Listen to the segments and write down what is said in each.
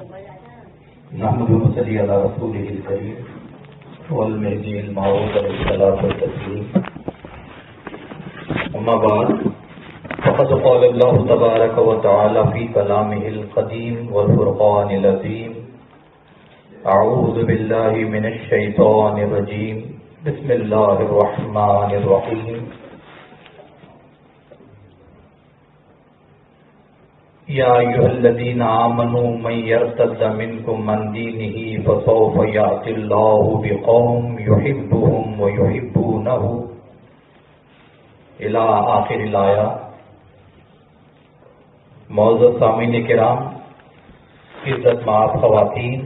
نحمده ونصلي على رسوله الكريم والمهدي الموعود عليه الصلاة والتسليم. أما بعد فقد قال الله تبارك وتعالى في كلامه القديم والفرقان العظيم: أعوذ بالله من الشيطان الرجيم، بسم الله الرحمن الرحيم. يا أيها الذين آمنوا من يرتد منكم عن دينه فسوف يأتي الله بقوم يحبهم ويحبونه إلى آخر الآية. معزز سامعین کرام، عزت مآب خواتین،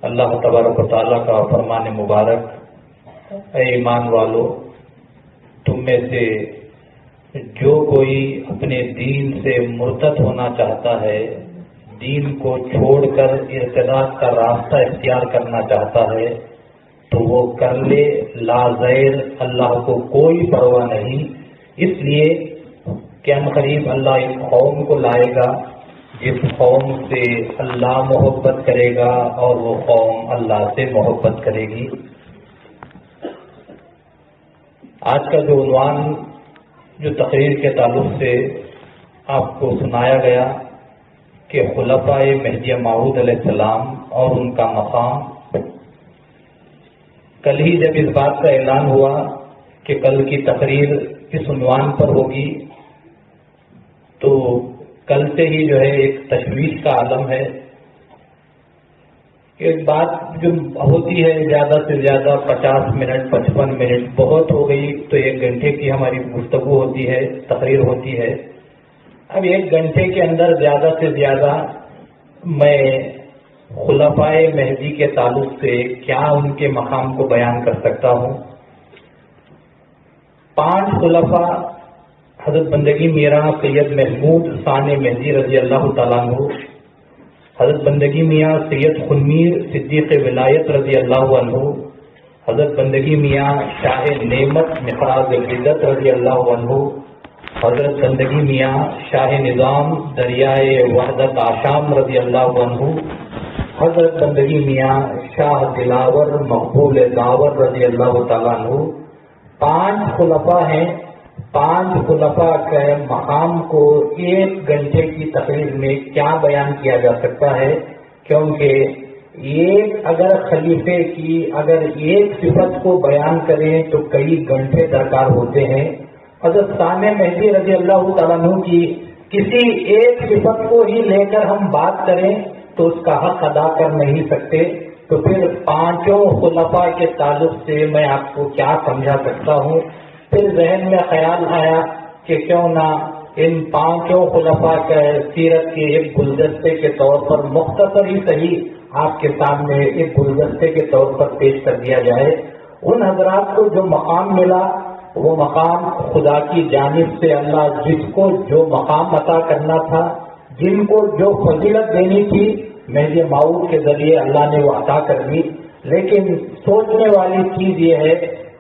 اللہ تبارک و تعالیٰ کا فرمان مبارک: اے ایمان والو، تم میں سے جو کوئی اپنے دین سے مرتد ہونا چاہتا ہے، دین کو چھوڑ کر ارتداد کا راستہ اختیار کرنا چاہتا ہے تو وہ کر لے، لا زیر، اللہ کو کوئی پرواہ نہیں. اس لیے کہ ہم قریب اللہ اس قوم کو لائے گا جس قوم سے اللہ محبت کرے گا اور وہ قوم اللہ سے محبت کرے گی. آج کا جو عنوان جو تقریر کے تعلق سے آپ کو سنایا گیا کہ خلفائے مہدی موعود علیہ السلام اور ان کا مقام، کل ہی جب اس بات کا اعلان ہوا کہ کل کی تقریر اس عنوان پر ہوگی تو کل سے ہی جو ہے ایک تشویش کا عالم ہے. ایک بات جو ہوتی ہے زیادہ سے زیادہ 50 منٹ 55 منٹ، بہت ہو گئی تو 1 گھنٹے کی ہماری گفتگو ہوتی ہے، تقریر ہوتی ہے. اب 1 گھنٹے کے اندر زیادہ سے زیادہ میں خلفائے مہدی کے تعلق سے کیا ان کے مقام کو بیان کر سکتا ہوں. 5 خلفاء حضرت بندگی میاں سید محمود ثانی مہدی رضی اللہ تعالیٰ عنہ، حضرت بندگی میاں سید خنمیر صدیق ولایت رضی اللہ عنہ، حضرت بندگی میاں شاہ نعمت مخراج العزت رضی اللہ عنہ، حضرت بندگی میاں شاہ نظام دریائے وحدت آشام رضی اللہ عنہ، حضرت بندگی میاں شاہ دلاور مقبول داور رضی اللہ تعالیٰ عنہ. 5 خلفاء ہیں. 5 خلفاء کے مقام کو 1 گھنٹے کی تقریر میں کیا بیان کیا جا سکتا ہے، کیونکہ اگر خلیفے کی اگر ایک صفت کو بیان کریں تو کئی گھنٹے درکار ہوتے ہیں. حضرت ثانی مہدی رضی اللہ تعالیٰ عنہ کی کسی ایک صفت کو ہی لے کر ہم بات کریں تو اس کا حق ادا کر نہیں سکتے. تو پھر 5 خلفاء کے تعلق سے میں آپ کو کیا سمجھا سکتا ہوں. پھر ذہن میں خیال آیا کہ کیوں نہ ان 5 خلفاء کے سیرت کے ایک گلدستے کے طور پر مختصر ہی صحیح آپ کے سامنے ایک گلدستے کے طور پر پیش کر دیا جائے. ان حضرات کو جو مقام ملا وہ مقام خدا کی جانب سے اللہ جس کو جو مقام عطا کرنا تھا، جن کو جو فضیلت دینی تھی، مہدی موعود کے ذریعے اللہ نے وہ عطا کر دی. لیکن سوچنے والی چیز یہ ہے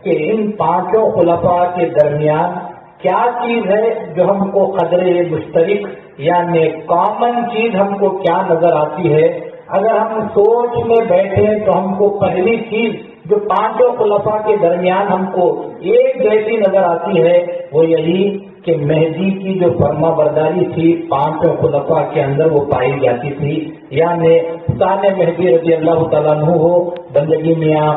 کہ ان 5 خلفاء کے درمیان کیا چیز ہے جو ہم کو قدر مشترک یعنی کامن چیز ہم کو کیا نظر آتی ہے. اگر ہم سوچ میں بیٹھیں تو ہم کو پہلی چیز جو 5 خلفاء کے درمیان ہم کو ایک جیسی نظر آتی ہے وہ یہی کہ مہدی کی جو فرما برداری تھی 5 خلفاء کے اندر وہ پائی جاتی تھی. یعنی ثانی مہدی رضی اللہ تعالیٰ عنہ ہو، بندگی میاں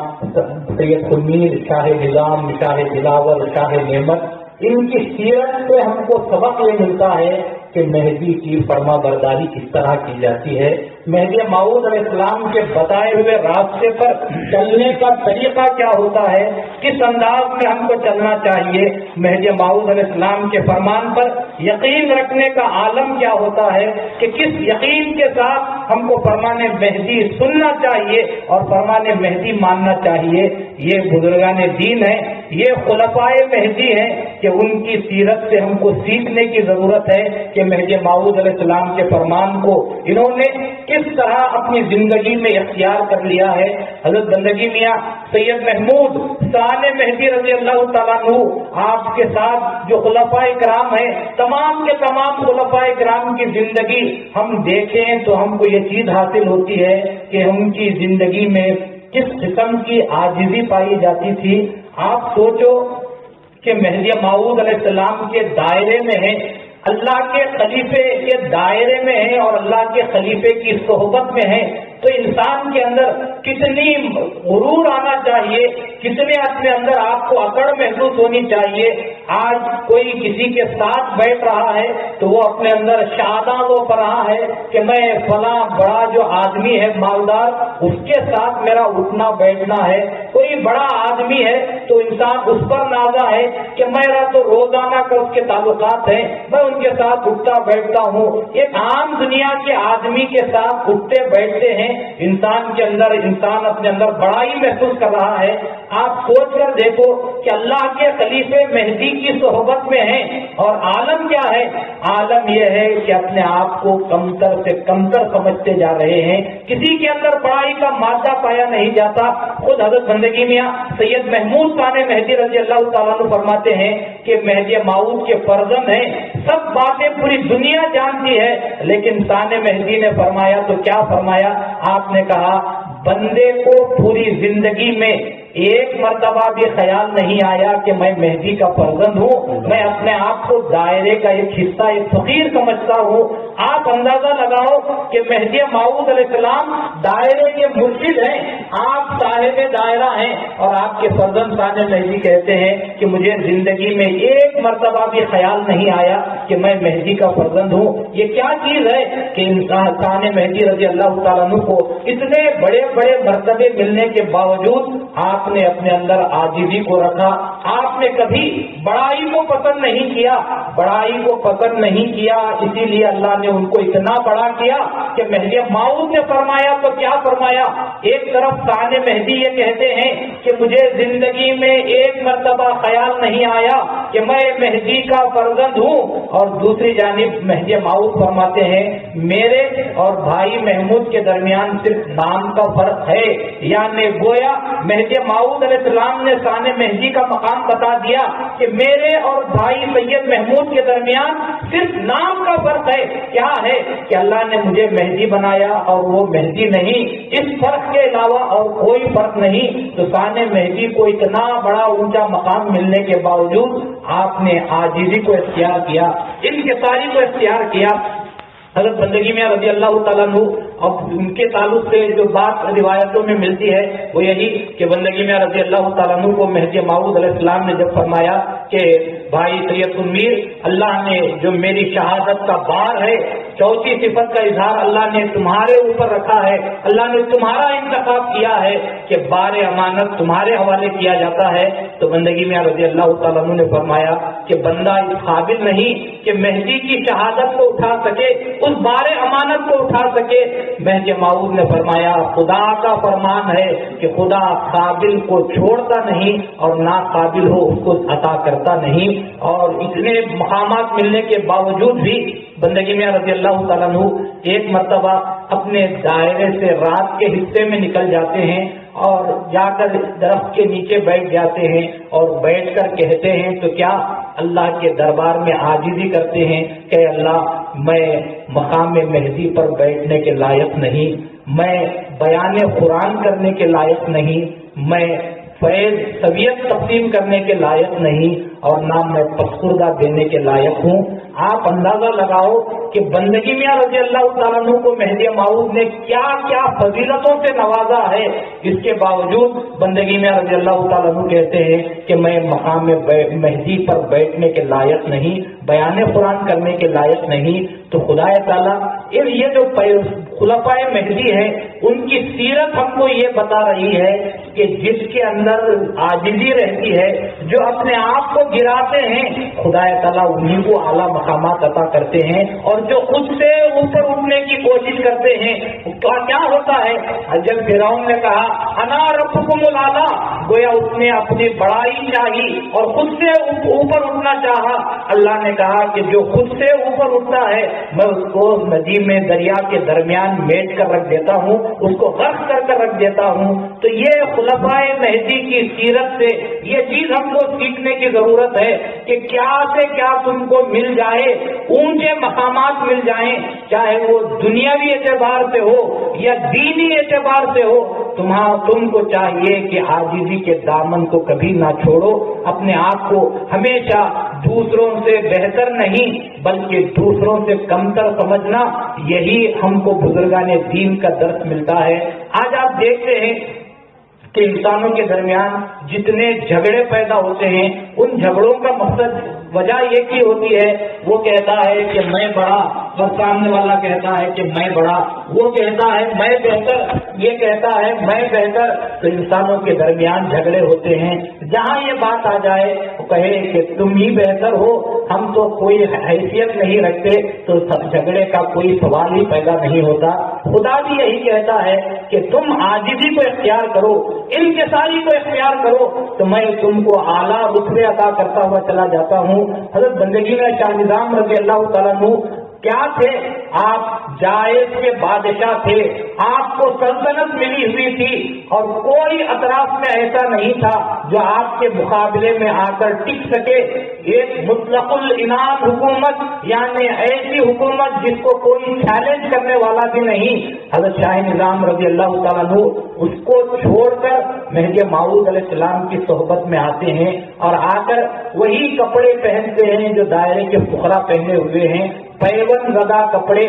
سید خنمیر، شاہ نظام، شاہ دلاور، شاہ نعمت، ان کی سیرت سے ہم کو سبق یہ ملتا ہے کہ مہدی کی فرما برداری کس طرح کی جاتی ہے. مہدی موعود علیہ السلام کے بتائے ہوئے راستے پر چلنے کا طریقہ کیا ہوتا ہے، کس انداز میں ہم کو چلنا چاہیے. مہدی موعود علیہ السلام کے فرمان پر یقین رکھنے کا عالم کیا ہوتا ہے کہ کس یقین کے ساتھ ہم کو فرمان مہدی سننا چاہیے اور فرمان مہدی ماننا چاہیے. یہ بزرگان دین ہیں، یہ خلفائے مہدی ہیں کہ ان کی سیرت سے ہم کو سیکھنے کی ضرورت ہے کہ مہدی موعود علیہ السلام کے فرمان کو انہوں نے کس طرح اپنی زندگی میں اختیار کر لیا ہے. حضرت بندگی میاں سید محمود ثانی مہدی رضی اللہ تعالیٰ عنہ، آپ کے ساتھ جو خلفائے کرام ہیں، تمام کے تمام خلفائے کرام کی زندگی ہم دیکھیں تو ہم کو یہ چیز حاصل ہوتی ہے کہ ان کی زندگی میں کس قسم کی عاجزی پائی جاتی تھی. آپ سوچو کہ مہدی موعود علیہ السلام کے دائرے میں ہیں، اللہ کے خلیفے کے دائرے میں ہیں اور اللہ کے خلیفے کی صحبت میں ہیں، تو انسان کے اندر کتنی غرور آنا چاہیے، کتنے اپنے اندر آپ کو اکڑ محسوس ہونی چاہیے. آج کوئی کسی کے ساتھ بیٹھ رہا ہے تو وہ اپنے اندر شاداں وہ کر رہا ہے کہ میں فلاں بڑا جو آدمی ہے مالدار اس کے ساتھ میرا اٹھنا بیٹھنا ہے. کوئی بڑا آدمی ہے تو انسان اس پر نازا ہے کہ میرا تو روزانہ کا اس کے تعلقات ہیں، میں ان کے ساتھ اٹھتا بیٹھتا ہوں. ایک عام دنیا کے آدمی کے ساتھ اٹھتے بیٹھتے ہیں، انسان کے اندر انسان اپنے اندر بڑائی محسوس کر رہا ہے. آپ سوچ کر دیکھو کہ اللہ کے خلیفے مہدی کی صحبت میں ہیں اور عالم کیا ہے؟ عالم یہ ہے کہ اپنے آپ کو کمتر سے کمتر سمجھتے جا رہے ہیں، کسی کے اندر بڑائی کا مادہ پایا نہیں جاتا. خود حضرت بندگی میاں سید محمود ثانی مہدی رضی اللہ تعالیٰ عنہ فرماتے ہیں کہ مہدی موعود کے فرزند ہیں، سب باتیں پوری دنیا جانتی ہے، لیکن ثانی مہدی نے فرمایا تو کیا فرمایا؟ آپ نے کہا بندے کو پوری زندگی میں ایک مرتبہ بھی خیال نہیں آیا کہ میں مہدی کا فرزند ہوں، میں اپنے آپ کو دائرے کا ایک حصہ، ایک فقیر سمجھتا ہوں. آپ اندازہ لگاؤ کہ مہدی موعود علیہ السلام دائرے کے مرشد ہیں، آپ صاحب دائرہ ہیں، اور آپ کے فرزند ثانی مہدی کہتے ہیں کہ مجھے زندگی میں ایک مرتبہ بھی خیال نہیں آیا کہ میں مہدی کا فرزند ہوں. یہ کیا چیز ہے کہ ثانی مہدی رضی اللہ تعالیٰ عنہ کو اتنے بڑے بڑے مرتبے ملنے کے باوجود آپ نے اپنے اندر عاجزی کو رکھا. آپ نے کبھی بڑائی کو پسند نہیں کیا، بڑائی کو پسند نہیں کیا، اسی لیے اللہ نے ان کو اتنا بڑا کیا کہ مہدی موعود نے فرمایا تو کیا فرمایا؟ ایک طرف ثانی مہدی یہ کہتے ہیں کہ مجھے زندگی میں ایک مرتبہ خیال نہیں آیا کہ میں مہدی کا فرزند ہوں، اور دوسری جانب مہدی موعود فرماتے ہیں میرے اور بھائی محمود کے درمیان صرف نام کا فرق ہے. یعنی گویا مہدی موعود علیہ السلام نے ثانی مہدی کا مقام بتا دیا کہ میرے اور بھائی سید محمود کے درمیان صرف نام کا فرق ہے. کیا ہے کہ اللہ نے مجھے مہدی بنایا اور وہ مہدی نہیں، اس فرق کے علاوہ اور کوئی فرق نہیں. تو ثانی مہدی کو اتنا بڑا اونچا مقام ملنے کے باوجود آپ نے عاجزی کو اختیار کیا، انکساری کو اختیار کیا. حضرت بندگی میاں رضی اللہ تعالیٰ عنہ اب ان کے تعلق سے جو بات روایتوں میں ملتی ہے وہ یہی کہ بندگی میاں رضی اللہ تعالیٰ عنہ کو مہدی موعود علیہ السلام نے جب فرمایا کہ بھائی سید المیر، اللہ نے جو میری شہادت کا بار ہے، چوتھی صفت کا اظہار اللہ نے تمہارے اوپر رکھا ہے، اللہ نے تمہارا انتخاب کیا ہے کہ بار امانت تمہارے حوالے کیا جاتا ہے. تو بندگی میاں رضی اللہ تعالیٰ عنہ نے فرمایا کہ بندہ اس قابل نہیں کہ مہدی کی شہادت کو اٹھا سکے، اس بار امانت کو اٹھا سکے. مہدی موعود نے فرمایا خدا کا فرمان ہے کہ خدا قابل کو چھوڑتا نہیں اور ناقابل ہو اس کو عطا کرتا نہیں. اور اتنے مقامات ملنے کے باوجود بھی بندگی میاں رضی اللہ تعالیٰ عنہ ایک مرتبہ اپنے دائرے سے رات کے حصے میں نکل جاتے ہیں اور جا کر درخت کے نیچے بیٹھ جاتے ہیں اور بیٹھ کر کہتے ہیں تو کیا اللہ کے دربار میں عاجزی کرتے ہیں کہ اللہ میں مقام مہدی پر بیٹھنے کے لائق نہیں، میں بیان قرآن کرنے کے لائق نہیں، میں فیض طبیعت تقسیم کرنے کے لائق نہیں، اور نہ میں پسخوردہ دینے کے لائق ہوں. آپ اندازہ لگاؤ کہ بندگی میاں رضی اللہ تعالیٰ عنہ کو مہدی موعود نے کیا کیا فضیلتوں سے نوازا ہے، اس کے باوجود بندگی میاں رضی اللہ تعالیٰ عنہ کہتے ہیں کہ میں مقام مہدی پر بیٹھنے کے لائق نہیں، بیان قرآن کرنے کے لائق نہیں. تو خدا تعالیٰ یہ جو خلفائے مہدی ہیں ان کی سیرت ہم کو یہ بتا رہی ہے کہ جس کے اندر عاجزی رہتی ہے، جو اپنے آپ کو گراتے ہیں، خدا تعالیٰ انہیں کو اعلیٰ مقامات عطا کرتے ہیں. اور جو خود سے اوپر اٹھنے کی کوشش کرتے ہیں کیا ہوتا ہے؟ جب فرعون نے کہا انا ربکم الاعلی، گویا اس نے اپنی بڑائی چاہی اور خود سے اوپر اٹھنا چاہا. اللہ نے کہا کہ جو خود سے اوپر اٹھتا ہے میں اس کو ندی میں دریا کے درمیان میٹ کر رکھ دیتا ہوں اس کو غرق کر رکھ دیتا ہوں. تو یہ خلفائے مہدی کی سیرت سے یہ چیز ہم کو سیکھنے کی ضرورت ہے کہ کیا سے کیا تم کو مل جائے، اونچے مقامات مل جائیں، چاہے وہ دنیاوی اعتبار سے ہو یا دینی اعتبار سے ہو، تم کو چاہیے کہ عاجزی کے دامن کو کبھی نہ چھوڑو، اپنے آپ کو ہمیشہ دوسروں سے بہتر نہیں بلکہ دوسروں سے کمتر سمجھنا، یہی ہم کو بزرگان دین کا درس ملتا ہے. آج آپ دیکھتے ہیں کہ انسانوں کے درمیان جتنے جھگڑے پیدا ہوتے ہیں، ان جھگڑوں کا مقصد وجہ یہ کی ہوتی ہے، وہ کہتا ہے کہ میں بڑا، اور سامنے والا کہتا ہے کہ میں بڑا، وہ کہتا ہے میں بہتر، یہ کہتا ہے میں بہتر. تو انسانوں کے درمیان جھگڑے ہوتے ہیں. جہاں یہ بات آ جائے وہ کہے کہ تم ہی بہتر ہو، ہم تو کوئی حیثیت نہیں رکھتے، تو جھگڑے کا کوئی سوال ہی پیدا نہیں ہوتا. خدا بھی یہی کہتا ہے کہ تم عاجزی کو اختیار کرو، انکساری کو اختیار کرو، تو میں تم کو اعلیٰ رتبے عطا کرتا ہوا چلا جاتا ہوں. حضرت بندگی میں شاہ نظام رضی اللہ تعالیٰ عنہ کیا تھے؟ آپ جائز کے بادشاہ تھے، آپ کو سلطنت ملی ہوئی تھی اور کوئی اطراف میں ایسا نہیں تھا جو آپ کے مقابلے میں آ کر ٹک سکے. ایک مطلق العنان حکومت، یعنی ایسی حکومت جس کو کوئی چیلنج کرنے والا بھی نہیں. حضرت شاہ نظام رضی اللہ تعالیٰ عنہ اس کو چھوڑ کر مہدی موعود علیہ السلام کی صحبت میں آتے ہیں اور آ کر وہی کپڑے پہنتے ہیں جو دائرے کے فقراء پہنے ہوئے ہیں، پیون زدہ کپڑے.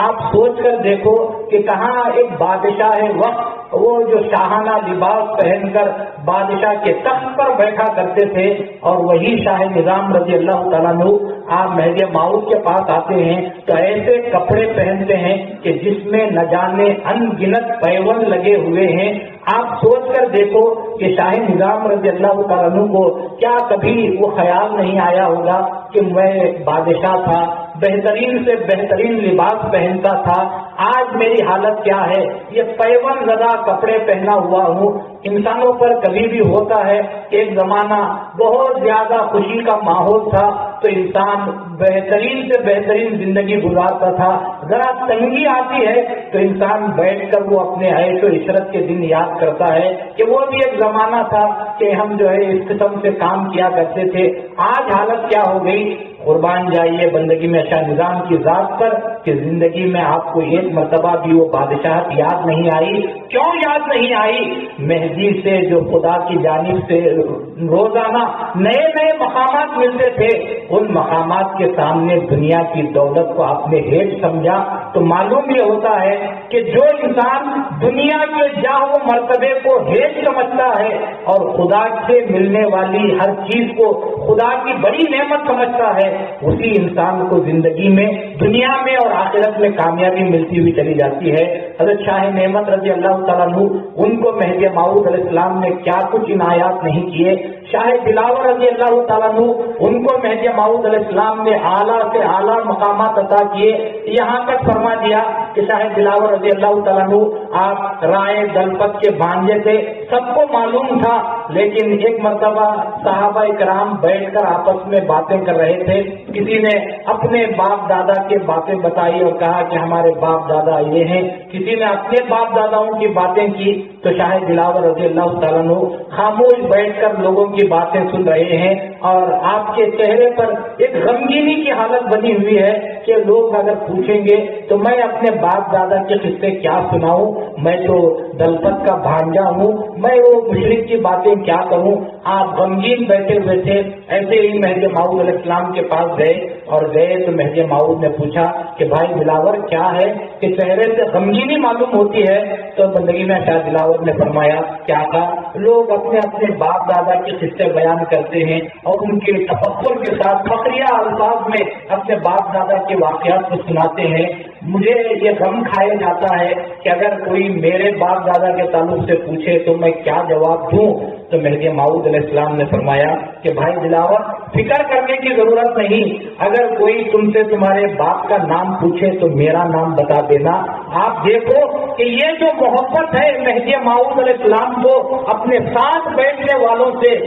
آپ سوچ کر دیکھو کہ کہاں ایک بادشاہ وقت وہ جو شاہانہ لباس پہن کر بادشاہ کے تخت پر بیٹھا کرتے تھے، اور وہی شاہ نظام رضی اللہ تعالیٰ عنہ آپ مہدی موعود کے پاس آتے ہیں تو ایسے کپڑے پہنتے ہیں کہ جس میں نہ جانے ان گنت پیون لگے ہوئے ہیں. آپ سوچ کر دیکھو کہ شاہ نظام رضی اللہ تعالیٰ عنہ کو کیا کبھی وہ خیال نہیں آیا ہوگا کہ میں بادشاہ تھا، بہترین سے بہترین لباس پہنتا تھا، آج میری حالت کیا ہے، یہ پیون زدہ کپڑے پہنا ہوا ہوں. انسانوں پر کبھی بھی ہوتا ہے کہ ایک زمانہ بہت زیادہ خوشی کا ماحول تھا تو انسان بہترین سے بہترین زندگی گزارتا تھا، ذرا تنگی آتی ہے تو انسان بیٹھ کر وہ اپنے عیش و عشرت کے دن یاد کرتا ہے کہ وہ بھی ایک زمانہ تھا کہ ہم جو ہے اس قسم سے کام کیا کرتے تھے. آج حالت کیا ہو گئی؟ قربان جائیے بندگی میں شاہ نظام کی ذات پر کہ زندگی میں آپ کو ایک مرتبہ بھی وہ بادشاہت یاد نہیں آئی. کیوں یاد نہیں آئی؟ مہدی سے جو خدا کی جانب سے روزانہ نئے نئے مقامات ملتے تھے، ان مقامات کے سامنے دنیا کی دولت کو آپ نے ہیٹ سمجھا. تو معلوم یہ ہوتا ہے کہ جو انسان دنیا کے جاہ و مرتبے کو ہیٹ سمجھتا ہے اور خدا سے ملنے والی ہر چیز کو خدا کی بڑی نعمت سمجھتا ہے، اسی انسان کو زندگی میں دنیا میں اور آخرت میں کامیابی ملتی ہوئی چلی جاتی ہے. حضرت شاہ نعمت رضی اللہ تعالیٰ عنہ، ان کو مہدی موعود علیہ السلام نے کیا کچھ عنایات نہیں کیے. شاہ دلاور رضی اللہ تعالیٰ عنہ، ان کو مہدی موعود علیہ السلام نے اعلیٰ سے اعلیٰ مقامات عطا کیے. یہاں تک فرما دیا کہ شاہ دلاور رضی اللہ تعالیٰ عنہ آپ رائے دلپت کے بانجے تھے، سب کو معلوم تھا. لیکن ایک مرتبہ صحابہ کرام بیٹھ کر آپس میں باتیں کر رہے تھے. کسی نے اپنے باپ دادا کے باتیں بتائی اور کہا کہ ہمارے باپ دادا یہ ہیں، کسی نے اپنے باپ داداؤں کی باتیں کی. تو شاہ دلاور رضی اللہ تعالیٰ عنہ خاموش بیٹھ کر لوگوں کی باتیں سن رہے ہیں اور آپ کے چہرے پر ایک غمگینی کی حالت بنی ہوئی ہے کہ لوگ اگر پوچھیں گے تو میں اپنے باپ دادا کے قصے کیا سناؤں، میں تو دلپت کا بھانجا ہوں، میں وہ مشرک کی باتیں کیا کروں. آپ غمگین بیٹھے ہوئے تھے. ایسے ہی مہدی موعود علیہ السلام کے پاس گئے تو مہدی موعود نے پوچھا کہ بھائی دلاور کیا ہے کہ چہرے سے غمگینی معلوم ہوتی ہے. تو بندگی میں شاہ دلاور نے فرمایا کہ آقا، لوگ اپنے اپنے باپ دادا کے قصے بیان کرتے ہیں اور ان کے تفکر کے ساتھ فخریہ الفاظ میں اپنے باپ دادا کے واقعات کو سناتے ہیں. مجھے یہ غم کھایا جاتا ہے کہ اگر کوئی میرے باپ دادا کے تعلق سے پوچھے تو میں کیا جواب دوں. تو مہدی موعود علیہ السلام نے فرمایا کہ بھائی دلاور، فکر کرنے کی ضرورت نہیں، اگر کوئی تم سے تمہارے باپ کا نام پوچھے تو میرا نام بتا دینا. آپ دیکھو کہ یہ جو محبت ہے مہدی موعود علیہ السلام کو اپنے ساتھ بیٹھنے والوں سے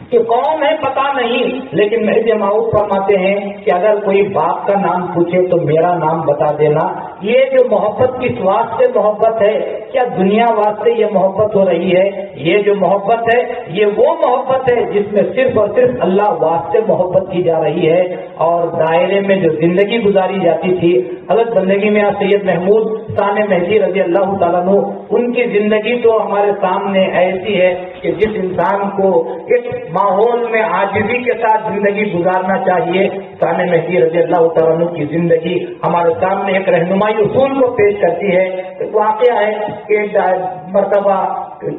کہ کون ہے پتا نہیں، لیکن مہدی موعود فرماتے ہیں کہ اگر کوئی باپ کا نام پوچھے تو میرا نام بتا دینا. یہ جو محبت کس واسطے محبت ہے؟ کیا دنیا واسطے یہ محبت ہو رہی ہے؟ یہ جو محبت ہے یہ وہ محبت ہے جس میں صرف اور صرف اللہ واسطے محبت کی جا رہی ہے، اور دائرے میں جو زندگی گزاری جاتی تھی حضرت بندگی میاں سید محمود ثانی مہدی رضی اللہ تعالیٰ عنہ، ان کی زندگی تو ہمارے سامنے ایسی ہے کہ جس انسان کو اس ماحول میں عاجزی کے ساتھ زندگی گزارنا چاہیے، ثانی مہدی رضی اللہ تعالیٰ عنہ کی زندگی ہمارے سامنے ایک رہنمائی اصول کو پیش کرتی ہے۔ ایک واقعہ ہے کہ ایک مرتبہ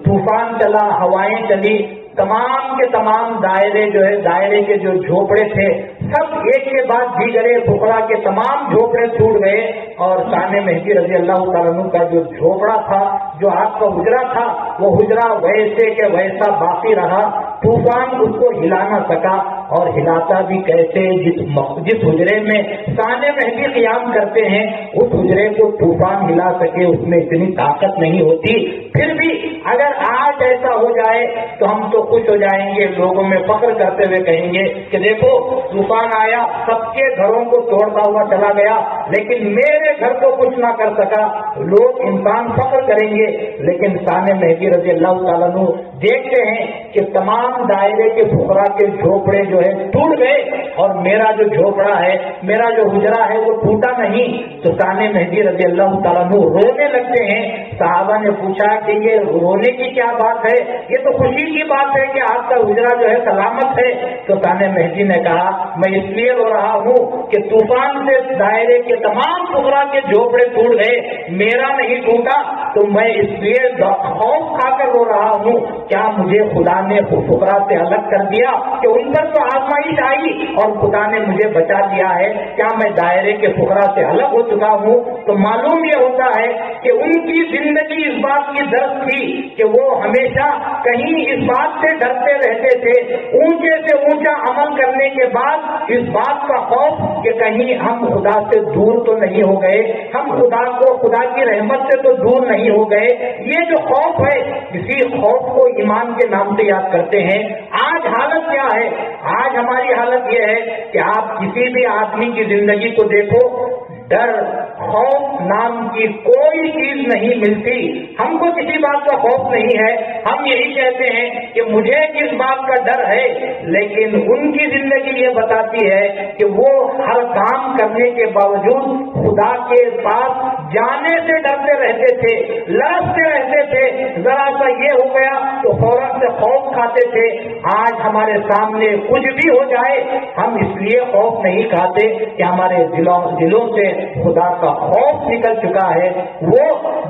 طوفان چلا، ہوائیں چلی، تمام کے تمام دائرے کے جو جھوپڑے تھے سب ایک کے بعد دیگرے فقراء کے تمام جھوپڑے ٹوٹ گئے، اور ثانی مہدی رضی اللہ تعالیٰ عنہ کا جو جھوپڑا تھا، جو آپ کا حجرہ تھا، وہ حجرہ ویسے کے ویسا باقی رہا۔ طوفان اس کو ہلا نہ سکا، اور ہلاتا بھی کیسے؟ جس حجرے میں ثانی مہدی قیام کرتے ہیں اس حجرے کو طوفان ہلا سکے، اس میں اتنی طاقت نہیں ہوتی۔ پھر بھی اگر آج ایسا ہو جائے تو ہم تو خوش ہو جائیں گے، لوگوں میں فخر کرتے ہوئے کہیں گے کہ دیکھو طوفان آیا، سب کے گھروں کو توڑتا ہوا چلا گیا، لیکن میرے گھر کو کچھ نہ کر سکا۔ لوگ انسان فخر کریں گے، لیکن ثانی مہدی رضی اللہ تعالیٰ عنہ دیکھتے ہیں کہ تمام دائرے کے فقراء کے جھوپڑے جو ہے ٹوٹ گئے، اور میرا جو جھوپڑا ہے، میرا جو حجرہ ہے وہ ٹوٹا نہیں۔ تو ثانی مہدی رضی اللہ تعالیٰ عنہ رونے لگتے ہیں۔ صحابہ نے پوچھا کہ یہ رونے کی کیا بات ہے؟ یہ تو خوشی کی بات ہے کہ آپ کا حجرہ جو ہے سلامت ہے۔ تو ثانی مہدی نے کہا میں اس لیے رو رہا ہوں کہ طوفان سے دائرے کے تمام فقراء کے جھوپڑے ٹوٹ گئے، میرا نہیں ٹوٹا، تو میں اس لیے خوف کھا کر رو رہا ہوں، کیا مجھے خدا نے فقراء سے الگ کر دیا کہ ان پر تو آزمائش آئی اور خدا نے مجھے بچا لیا ہے؟ کیا میں دائرے کے فقراء سے الگ ہو چکا ہوں؟ تو معلوم یہ ہوتا ہے کہ ان کی زندگی اس بات کی درد تھی کہ وہ ہمیشہ کہیں اس بات سے ڈرتے رہتے تھے، اونچے سے اونچا عمل کرنے کے بعد اس بات کا خوف کہ کہیں ہم خدا سے دور تو نہیں ہو گئے، ہم خدا کی رحمت سے تو دور نہیں ہو گئے۔ یہ جو خوف ہے، اسی خوف کو ایمان کے نام سے یاد کرتے ہیں۔ آج حالت کیا ہے؟ آج ہماری حالت یہ ہے کہ آپ کسی بھی آدمی کی زندگی کو دیکھو، ڈر، خوف نام کی کوئی چیز نہیں ملتی۔ ہم کو کسی بات کا خوف نہیں ہے، ہم یہی کہتے ہیں کہ مجھے کس بات کا ڈر ہے، لیکن ان کی زندگی یہ بتاتی ہے کہ وہ ہر کام کرنے کے باوجود خدا کے پاس جانے سے ڈرتے رہتے تھے، لرزتے رہتے تھے، ذرا سا یہ ہو گیا تو فوراً سے خوف کھاتے تھے۔ آج ہمارے سامنے کچھ بھی ہو جائے ہم اس لیے خوف نہیں کھاتے کہ ہمارے دلوں سے خدا کا خوف نکل چکا ہے۔ وہ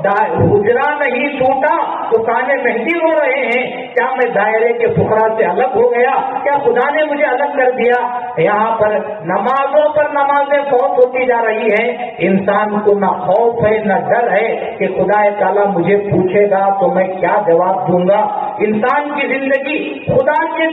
حجرہ نہیں ٹوٹا تو ثانی مہدی رو رہے ہیں، کیا میں دائرے کے فقراء سے الگ ہو گیا؟ کیا خدا نے مجھے الگ کر دیا؟ یہاں پر نمازوں پر نمازیں فوت ہوتی جا رہی ہیں، انسان کو نہ خوف ہے نہ ڈر ہے کہ خدا تعالیٰ مجھے پوچھے گا تو میں کیا جواب دوں گا۔ انسان کی زندگی خدا کے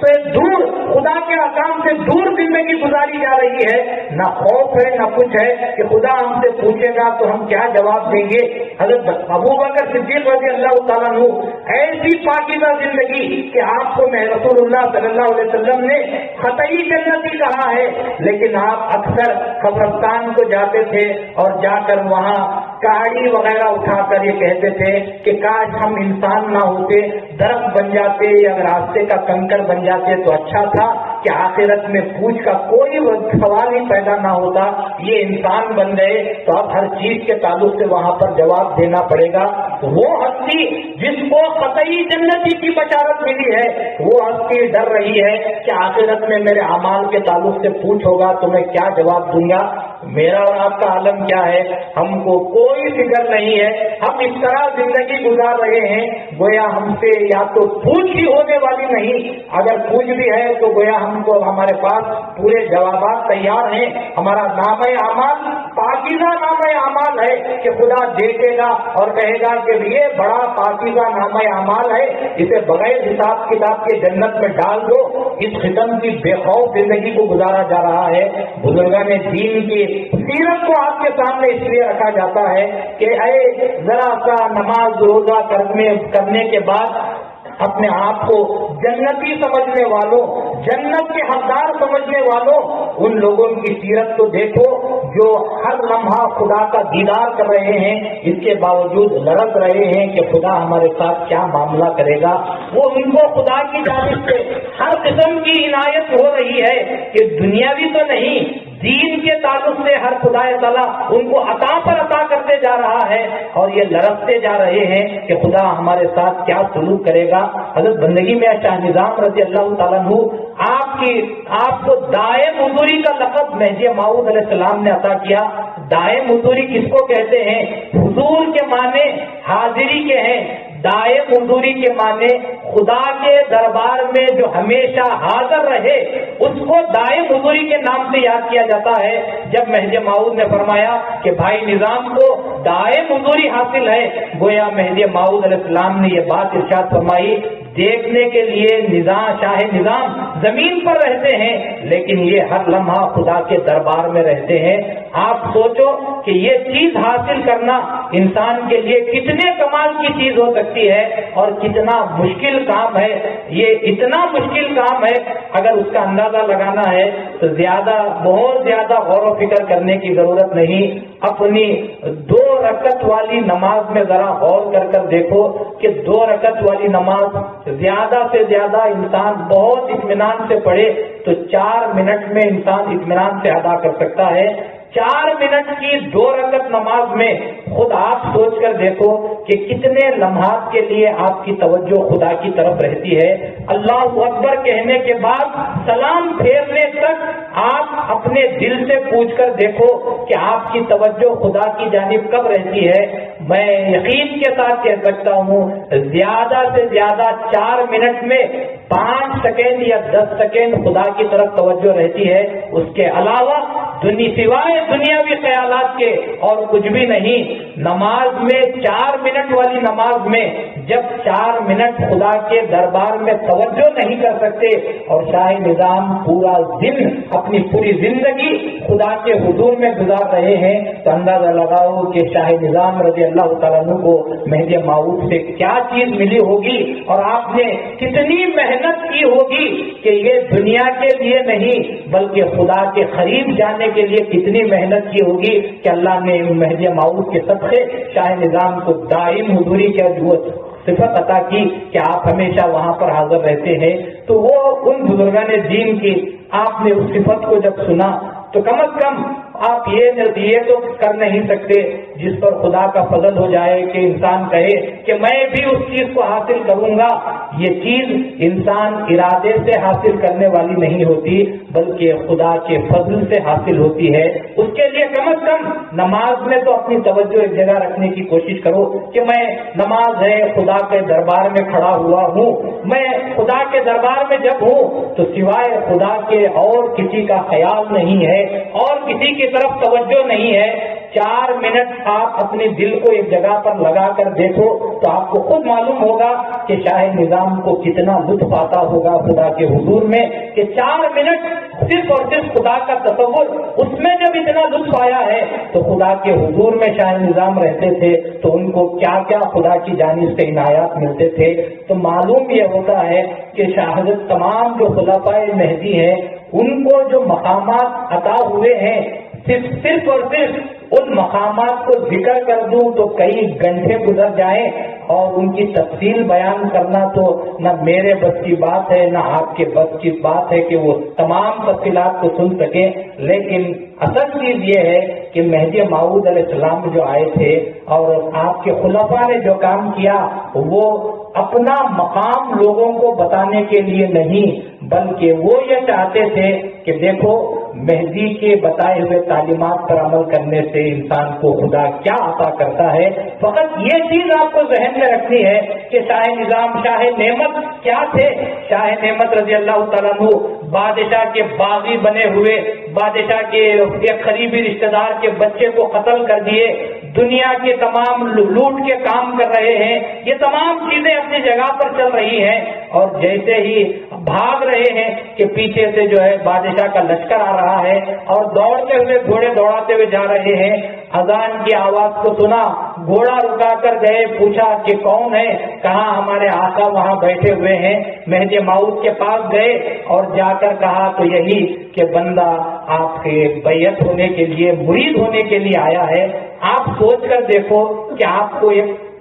سے دور، خدا کے احکام سے دور زندگی گزاری جا رہی ہے، نہ خوف ہے نہ کچھ ہے کہ خدا ہم سے پوچھے گا تو ہم کیا جواب دیں گے۔ حضرت ابوبکر صدیق رضی اللہ تعالیٰ عنہ ایسی پاکیزہ زندگی کہ آپ کو رسول اللہ صلی اللہ علیہ وسلم نے قطعی جنتی کہا ہے، لیکن آپ اکثر قبرستان کو جاتے تھے اور جا کر وہاں کاڑی وغیرہ اٹھا کر یہ کہتے تھے کہ کاش ہم انسان نہ ہوتے، درخت بن جاتے یا راستے کا کنکر بن جاتے تو اچھا تھا کہ آخرت میں پوچھ کا کوئی سوال ہی پیدا نہ ہوتا، یہ انسان بن گئے تو اب ہر چیز کے تعلق سے وہاں پر جواب دینا پڑے گا۔ وہ ہستی جس کو قطعی جنتی کی بشارت ملی ہے، وہ ہستی ڈر رہی ہے کہ آخرت میں میرے اعمال کے تعلق سے پوچھ ہوگا تو میں کیا جواب دوں گا۔ میرا اور آپ کا عالم کیا ہے؟ ہم کو کوئی فکر نہیں ہے، ہم اس طرح زندگی گزار رہے ہیں گویا ہم سے یا تو پوچھ ہی ہونے والی نہیں، اگر پوچھ بھی ہے تو گویا ہم کو ہمارے پاس پورے جوابات تیار ہیں۔ ہمارا نامہ اعمال پاکیزہ نامہ اعمال ہے کہ خدا دیکھے گا اور کہے گا کہ یہ بڑا پاکیزہ نامہ اعمال ہے، اسے بغیر حساب کتاب کے جنت میں ڈال دو۔ اس ختم کی بے خوف زندگی کو گزارا جا رہا ہے۔ بزرگان دین کی سیرت کو آپ کے سامنے اس لیے رکھا جاتا ہے کہ اے ذرا سا نماز روزہ کرنے کے بعد اپنے آپ کو جنتی سمجھنے والوں، جنت کے حقدار سمجھنے والوں، ان لوگوں کی سیرت کو دیکھو جو ہر لمحہ خدا کا دیدار کر رہے ہیں، اس کے باوجود لڑک رہے ہیں کہ خدا ہمارے ساتھ کیا معاملہ کرے گا، وہ ان کو خدا کی جانب سے ہر قسم کی عنایت ہو رہی ہے کہ دنیاوی تو نہیں، دین کے تعلق سے ہر خدا تعالیٰ ان کو عطا پر عطا کرتے جا رہا ہے، اور یہ لڑکتے جا رہے ہیں کہ خدا ہمارے ساتھ کیا سلوک کرے گا۔ حضرت بندگی میں شاہ نظام رضی اللہ تعالیٰ عنہ آپ کو دائم حضوری کا لقب مہدی موعود علیہ السلام نے عطا کیا۔ دائم حضوری کس کو کہتے ہیں؟ حضور کے معنی حاضری کے ہیں، دائم حضوری کے معنی خدا کے دربار میں جو ہمیشہ حاضر رہے، اس کو دائم حضوری کے نام سے یاد کیا جاتا ہے۔ جب مہدی موعود نے فرمایا کہ بھائی نظام کو دائم حضوری حاصل ہے، گویا مہدی موعود علیہ السلام نے یہ بات ارشاد فرمائی، دیکھنے کے لیے شاہ نظام زمین پر رہتے ہیں لیکن یہ ہر لمحہ خدا کے دربار میں رہتے ہیں۔ آپ سوچو کہ یہ چیز حاصل کرنا انسان کے لیے کتنے کمال کی چیز ہو سکتی ہے اور کتنا مشکل کام ہے۔ یہ اتنا مشکل کام ہے، اگر اس کا اندازہ لگانا ہے تو بہت زیادہ غور و فکر کرنے کی ضرورت نہیں۔ اپنی 2 رکعت والی نماز میں ذرا غور کر دیکھو کہ 2 رکعت والی نماز زیادہ سے زیادہ انسان بہت اطمینان سے پڑھے تو 4 منٹ میں انسان اطمینان سے ادا کر سکتا ہے۔ 4 منٹ کی 2 رکعت نماز میں خود آپ سوچ کر دیکھو کہ کتنے لمحات کے لیے آپ کی توجہ خدا کی طرف رہتی ہے۔ اللہ اکبر کہنے کے بعد سلام پھیرنے تک آپ اپنے دل سے پوچھ کر دیکھو کہ آپ کی توجہ خدا کی جانب کب رہتی ہے۔ میں یقین کے ساتھ کہہ سکتا ہوں زیادہ سے زیادہ 4 منٹ میں 5 سیکنڈ یا 10 سیکنڈ خدا کی طرف توجہ رہتی ہے، اس کے علاوہ سوائے دنیاوی خیالات کے اور کچھ بھی نہیں۔ نماز میں 4 منٹ والی نماز میں جب 4 منٹ خدا کے دربار میں توجہ نہیں کر سکتے اور شاہ نظام پورا دن اپنی پوری زندگی خدا کے حضور میں گزار رہے ہیں تو اندازہ لگاؤ کہ شاہ نظام رضی اللہ تعالیٰ عنہ کو مہدی موعود سے کیا چیز ملی ہوگی اور آپ نے کتنی محنت کی ہوگی کہ یہ دنیا کے لیے نہیں بلکہ خدا کے قریب جانے کے لیے کتنی محنت کی ہوگی کہ اللہ نے مہدی موعود کے صدقے شاہ نظام کو دائم حضوری کا جو صفت عطا کی کہ آپ ہمیشہ وہاں پر حاضر رہتے ہیں۔ تو وہ ان بزرگان دین کی آپ نے اس صفت کو جب سنا تو کم از کم آپ یہ تو کر نہیں سکتے جس پر خدا کا فضل ہو جائے کہ انسان کہے کہ میں بھی اس چیز کو حاصل کروں گا۔ یہ چیز انسان ارادے سے حاصل کرنے والی نہیں ہوتی بلکہ خدا کے فضل سے حاصل ہوتی ہے۔ اس کے لیے کم از کم نماز میں تو اپنی توجہ ایک جگہ رکھنے کی کوشش کرو کہ میں نماز ہے خدا کے دربار میں کھڑا ہوا ہوں، میں خدا کے دربار میں جب ہوں تو سوائے خدا کے اور کسی کا خیال نہیں ہے اور کسی کی طرف توجہ نہیں ہے۔ 4 منٹ آپ اپنے دل کو ایک جگہ پر لگا کر دیکھو تو آپ کو خود معلوم ہوگا کہ شاہ نظام کو کتنا لطف آتا ہوگا خدا کے حضور میں کہ 4 منٹ صرف اور صرف خدا کا تصور، اس میں جب اتنا لطف آیا ہے تو خدا کے حضور میں شاہ نظام رہتے تھے تو ان کو کیا کیا خدا کی جانب سے عنایات ملتے تھے۔ تو معلوم یہ ہوتا ہے کہ شہادت تمام جو خلفائے مہدی ہیں ان کو جو مقامات عطا ہوئے ہیں صرف اور صرف ان مقامات کو ذکر کر دوں تو کئی گھنٹے گزر جائیں اور ان کی تفصیل بیان کرنا تو نہ میرے بس کی بات ہے نہ آپ کے بس کی بات ہے کہ وہ تمام تفصیلات کو سن سکیں۔ لیکن اصل چیز یہ ہے کہ مہدی موعود علیہ السلام جو آئے تھے اور آپ کے خلفاء نے جو کام کیا وہ اپنا مقام لوگوں کو بتانے کے لیے نہیں بلکہ وہ یہ چاہتے تھے کہ دیکھو مہدی کے بتائے ہوئے تعلیمات پر عمل کرنے سے انسان کو خدا کیا عطا کرتا ہے۔ فقط یہ چیز آپ کو ذہن میں رکھنی ہے کہ شاہ نظام شاہ نعمت کیا تھے۔ شاہ نعمت رضی اللہ تعالیٰ عنہ بادشاہ کے باغی بنے ہوئے، بادشاہ کے ایک قریبی رشتہ دار کے بچے کو قتل کر دیے، دنیا کے تمام لوٹ کے کام کر رہے ہیں، یہ تمام چیزیں اپنی جگہ پر چل رہی ہیں اور جیسے ہی بھاگ رہے ہیں کہ پیچھے سے جو ہے بادشاہ کا لشکر آ رہا ہے اور دوڑتے ہوئے گھوڑے دوڑاتے ہوئے جا رہے ہیں. اذان کی آواز کو سنا, گھوڑا رکا کر گئے, پوچھا کہ کون ہے, کہا ہمارے آقا وہاں بیٹھے ہوئے ہیں. مہدی موعود کے پاس گئے اور جا کر کہا تو یہی کہ بندہ آپ کے بیعت ہونے کے لیے, مرید ہونے کے لیے آیا ہے. آپ سوچ کر دیکھو کہ آپ کو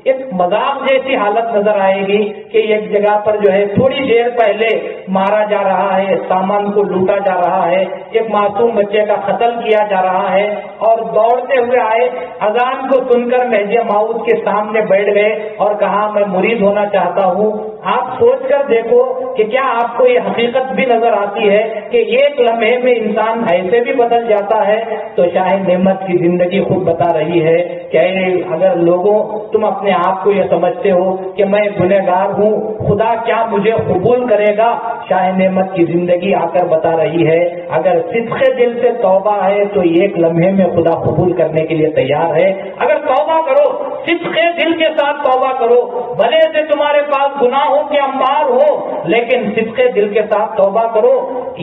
ایک مذاق جیسی حالت نظر آئے گی کہ ایک جگہ پر جو ہے تھوڑی دیر پہلے مارا جا رہا ہے, سامان کو لوٹا جا رہا ہے, ایک معصوم بچے کا قتل کیا جا رہا ہے, اور دوڑتے ہوئے آئے, اذان کو سن کر مہدی موعود کے سامنے بیٹھ گئے اور کہا میں مرید ہونا چاہتا ہوں. آپ سوچ کر دیکھو کہ کیا آپ کو یہ حقیقت بھی نظر آتی ہے کہ ایک لمحے میں انسان ایسے بھی بدل جاتا ہے. تو شاہ نعمت کی زندگی خود بتا رہی ہے کہ اگر لوگوں تم اپنے آپ کو یہ سمجھتے ہو کہ میں گنہگار ہوں, خدا کیا مجھے قبول کرے گا. شاہ نعمت کی زندگی آ کر بتا رہی ہے اگر صدق دل سے توبہ ہے تو ایک لمحے میں خدا قبول کرنے کے لیے تیار ہے. اگر توبہ کرو, صدق دل کے ساتھ توبہ کرو, بھلے سے تمہارے پاس گناہوں کے انبار ہو, لیکن صدق دل کے ساتھ توبہ کرو,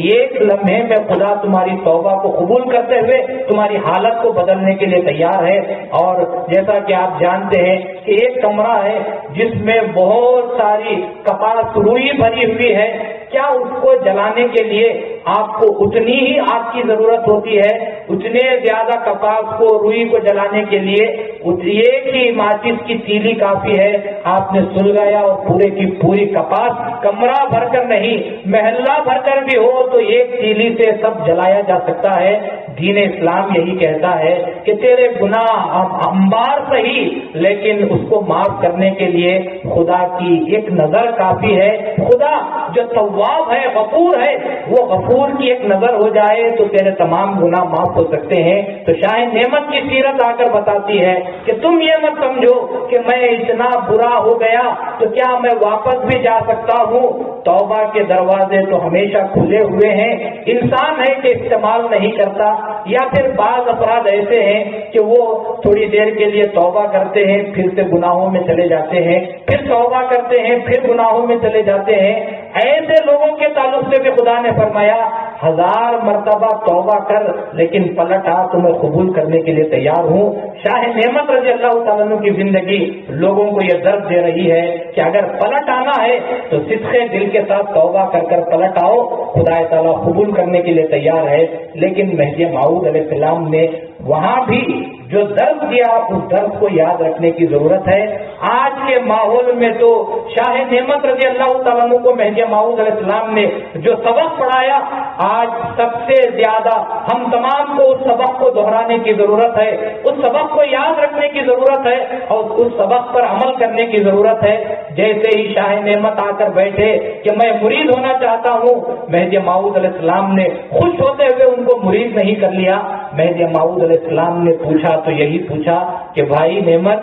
ایک لمحے میں خدا تمہاری توبہ کو قبول کرتے ہوئے تمہاری حالت کو بدلنے کے لیے تیار ہے. اور جیسا کہ آپ جانتے ہیں کہ ایک کمرہ ہے جس میں بہت ساری کپاس روئی بھری ہوئی ہے, کیا اس کو جلانے کے لیے آپ کو اتنی ہی آگ کی ضرورت ہوتی ہے؟ اتنے زیادہ کپاس کو, روئی کو جلانے کے لیے ایک ہی ماچس کی تیلی کافی ہے. آپ نے سلگایا اور پورے کی پوری کپاس, کمرہ بھر کر نہیں محلہ بھر کر بھی ہو تو ایک تیلی سے سب جلایا جا سکتا ہے. دین اسلام یہی کہتا ہے کہ تیرے گناہ انبار صحیح, لیکن اس کو معاف کرنے کے لیے خدا کی ایک نظر کافی ہے. خدا جو تواب ہے, غفور ہے, وہ غفور کی ایک نظر ہو جائے تو تیرے تمام گناہ معاف ہو سکتے ہیں. تو شاہ نعمت کی سیرت آ کر بتاتی ہے کہ تم یہ مت سمجھو کہ میں اتنا برا ہو گیا تو کیا میں واپس بھی جا سکتا ہوں. توبہ کے دروازے تو ہمیشہ کھلے ہوئے ہیں. انسان ہے کہ استعمال نہیں کرتا, یا پھر بعض افراد ایسے ہیں کہ وہ تھوڑی دیر کے لیے توبہ کرتے ہیں, پھر سے گناہوں میں چلے جاتے ہیں, پھر توبہ کرتے ہیں, پھر گناہوں میں چلے جاتے ہیں. ایسے لوگوں کے تعلق سے بھی خدا نے فرمایا 1000 مرتبہ توبہ کر لیکن پلٹ آ, تو میں قبول کرنے کے لیے تیار ہوں. شاہ نعمت رضی اللہ تعالیٰ عنہ کی زندگی لوگوں کو یہ درد دے رہی ہے کہ اگر پلٹ آنا ہے تو صدق دل کے ساتھ توبہ کر پلٹ آؤ, خدا تعالیٰ قبول کرنے کے لیے تیار ہے. لیکن مہدی موعود علیہ السلام نے وہاں بھی جو درد دیا اس درد کو یاد رکھنے کی ضرورت ہے. آج کے ماحول میں تو شاہ نعمت رضی اللہ تعالیٰ عنہ کو مہدی موعود علیہ السلام نے جو سبق پڑھایا, آج سب سے زیادہ ہم تمام کو اس سبق کو دہرانے کی ضرورت ہے, اس سبق کو یاد رکھنے کی ضرورت ہے اور اس سبق پر عمل کرنے کی ضرورت ہے. جیسے ہی شاہ نعمت آ کر بیٹھے کہ میں مرید ہونا چاہتا ہوں, مہدی موعود علیہ السلام نے خوش ہوتے ہوئے ان کو مرید نہیں کر لیا. مہدی موعود علیہ السلام نے پوچھا تو یہی پوچھا کہ بھائی نعمت,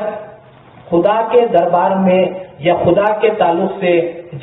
خدا کے دربار میں یا خدا کے تعلق سے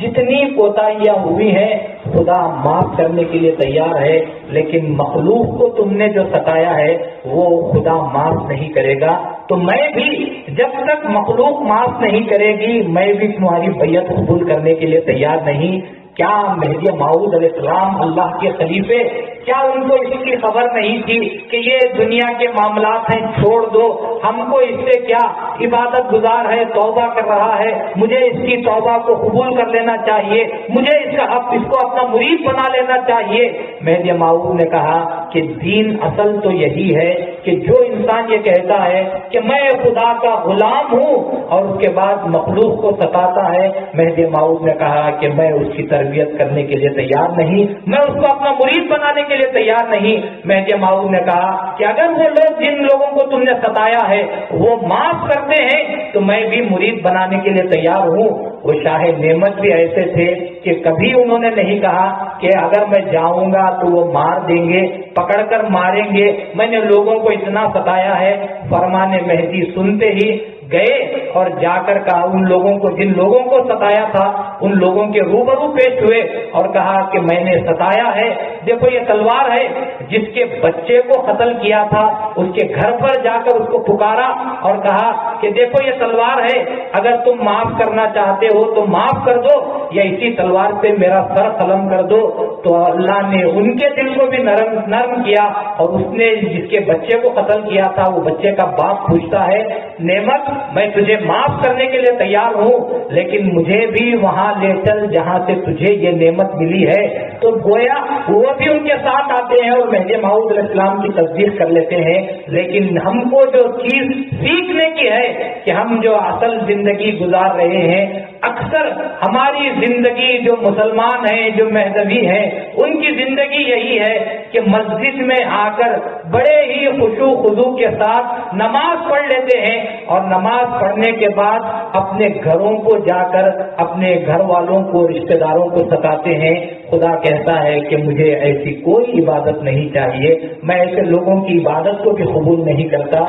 جتنی کوتاہیاں ہوئی ہیں خدا معاف کرنے کے لیے تیار ہے, لیکن مخلوق کو تم نے جو ستایا ہے وہ خدا معاف نہیں کرے گا. تو میں بھی جب تک مخلوق معاف نہیں کرے گی میں بھی تمہاری بیعت قبول کرنے کے لیے تیار نہیں. کیا مہدی موعود علیہ السلام اللہ کے خلیفے, کیا ان کو اس کی خبر نہیں تھی کہ یہ دنیا کے معاملات ہیں, چھوڑ دو, ہم کو اس سے کیا, عبادت گزار ہے, توبہ کر رہا ہے, مجھے اس کی توبہ کو قبول کر لینا چاہیے, مجھے اس کو اپنا مرید بنا لینا چاہیے. مہدی موعود نے کہا کہ دین اصل تو یہی ہے کہ جو انسان یہ کہتا ہے کہ میں خدا کا غلام ہوں اور اس کے بعد مخلوق کو ستاتا ہے, مہدی موعود نے کہا کہ میں اس کی تربیت کرنے کے لیے تیار نہیں, میں اس کو اپنا مرید بنانے کے لیے تیار نہیں. مہدی موعود نے کہا کہ اگر وہ لوگ جن لوگوں کو تم نے ستایا ہے وہ معاف کرتے ہیں تو میں بھی مرید بنانے کے لیے تیار ہوں. وہ شاہ نعمت بھی ایسے تھے کہ کبھی انہوں نے نہیں کہا کہ اگر میں جاؤں گا تو وہ مار دیں گے, پکڑ کر ماریں گے, میں نے لوگوں کو اتنا ستایا ہے. فرمان مہدی سنتے ہی گئے اور جا کر کہا ان لوگوں کو جن لوگوں کو ستایا تھا ان لوگوں کے روبرو پیش ہوئے اور کہا کہ میں نے ستایا ہے، دیکھو یہ تلوار ہے، جس کے بچے کو قتل کیا تھا اس کے گھر پر جا کر اس کو پکارا اور کہا کہ دیکھو یہ تلوار ہے، اگر تم معاف کرنا چاہتے ہو تو معاف کر دو یا اسی تلوار سے میرا سر قلم کر دو۔ تو اللہ نے ان کے دل کو بھی نرم کیا اور اس نے جس کے بچے کو قتل کیا تھا وہ بچے کا باپ پوچھتا ہے نعمت میں تجھے معاف کرنے کے لیے تیار ہوں لیکن مجھے بھی وہاں لے چل جہاں سے تجھے یہ نعمت ملی ہے۔ تو گویا وہ بھی ان کے ساتھ آتے ہیں اور مہدی موعود علیہ السلام کی تصدیق کر لیتے ہیں، لیکن ہم کو جو چیز سیکھنے کی ہے کہ ہم جو اصل زندگی گزار رہے ہیں، اکثر ہماری زندگی جو مسلمان ہیں جو مہدوی ہیں ان کی زندگی یہی ہے کہ مسجد میں آ کر بڑے ہی خشوع خضوع کے ساتھ نماز پڑھ لیتے ہیں اور نماز پڑھنے کے بعد اپنے گھروں کو جا کر اپنے گھر والوں کو رشتہ داروں کو ستاتے ہیں۔ خدا کہتا ہے کہ مجھے ایسی کوئی عبادت نہیں چاہیے، میں ایسے لوگوں کی عبادت کو بھی قبول نہیں کرتا۔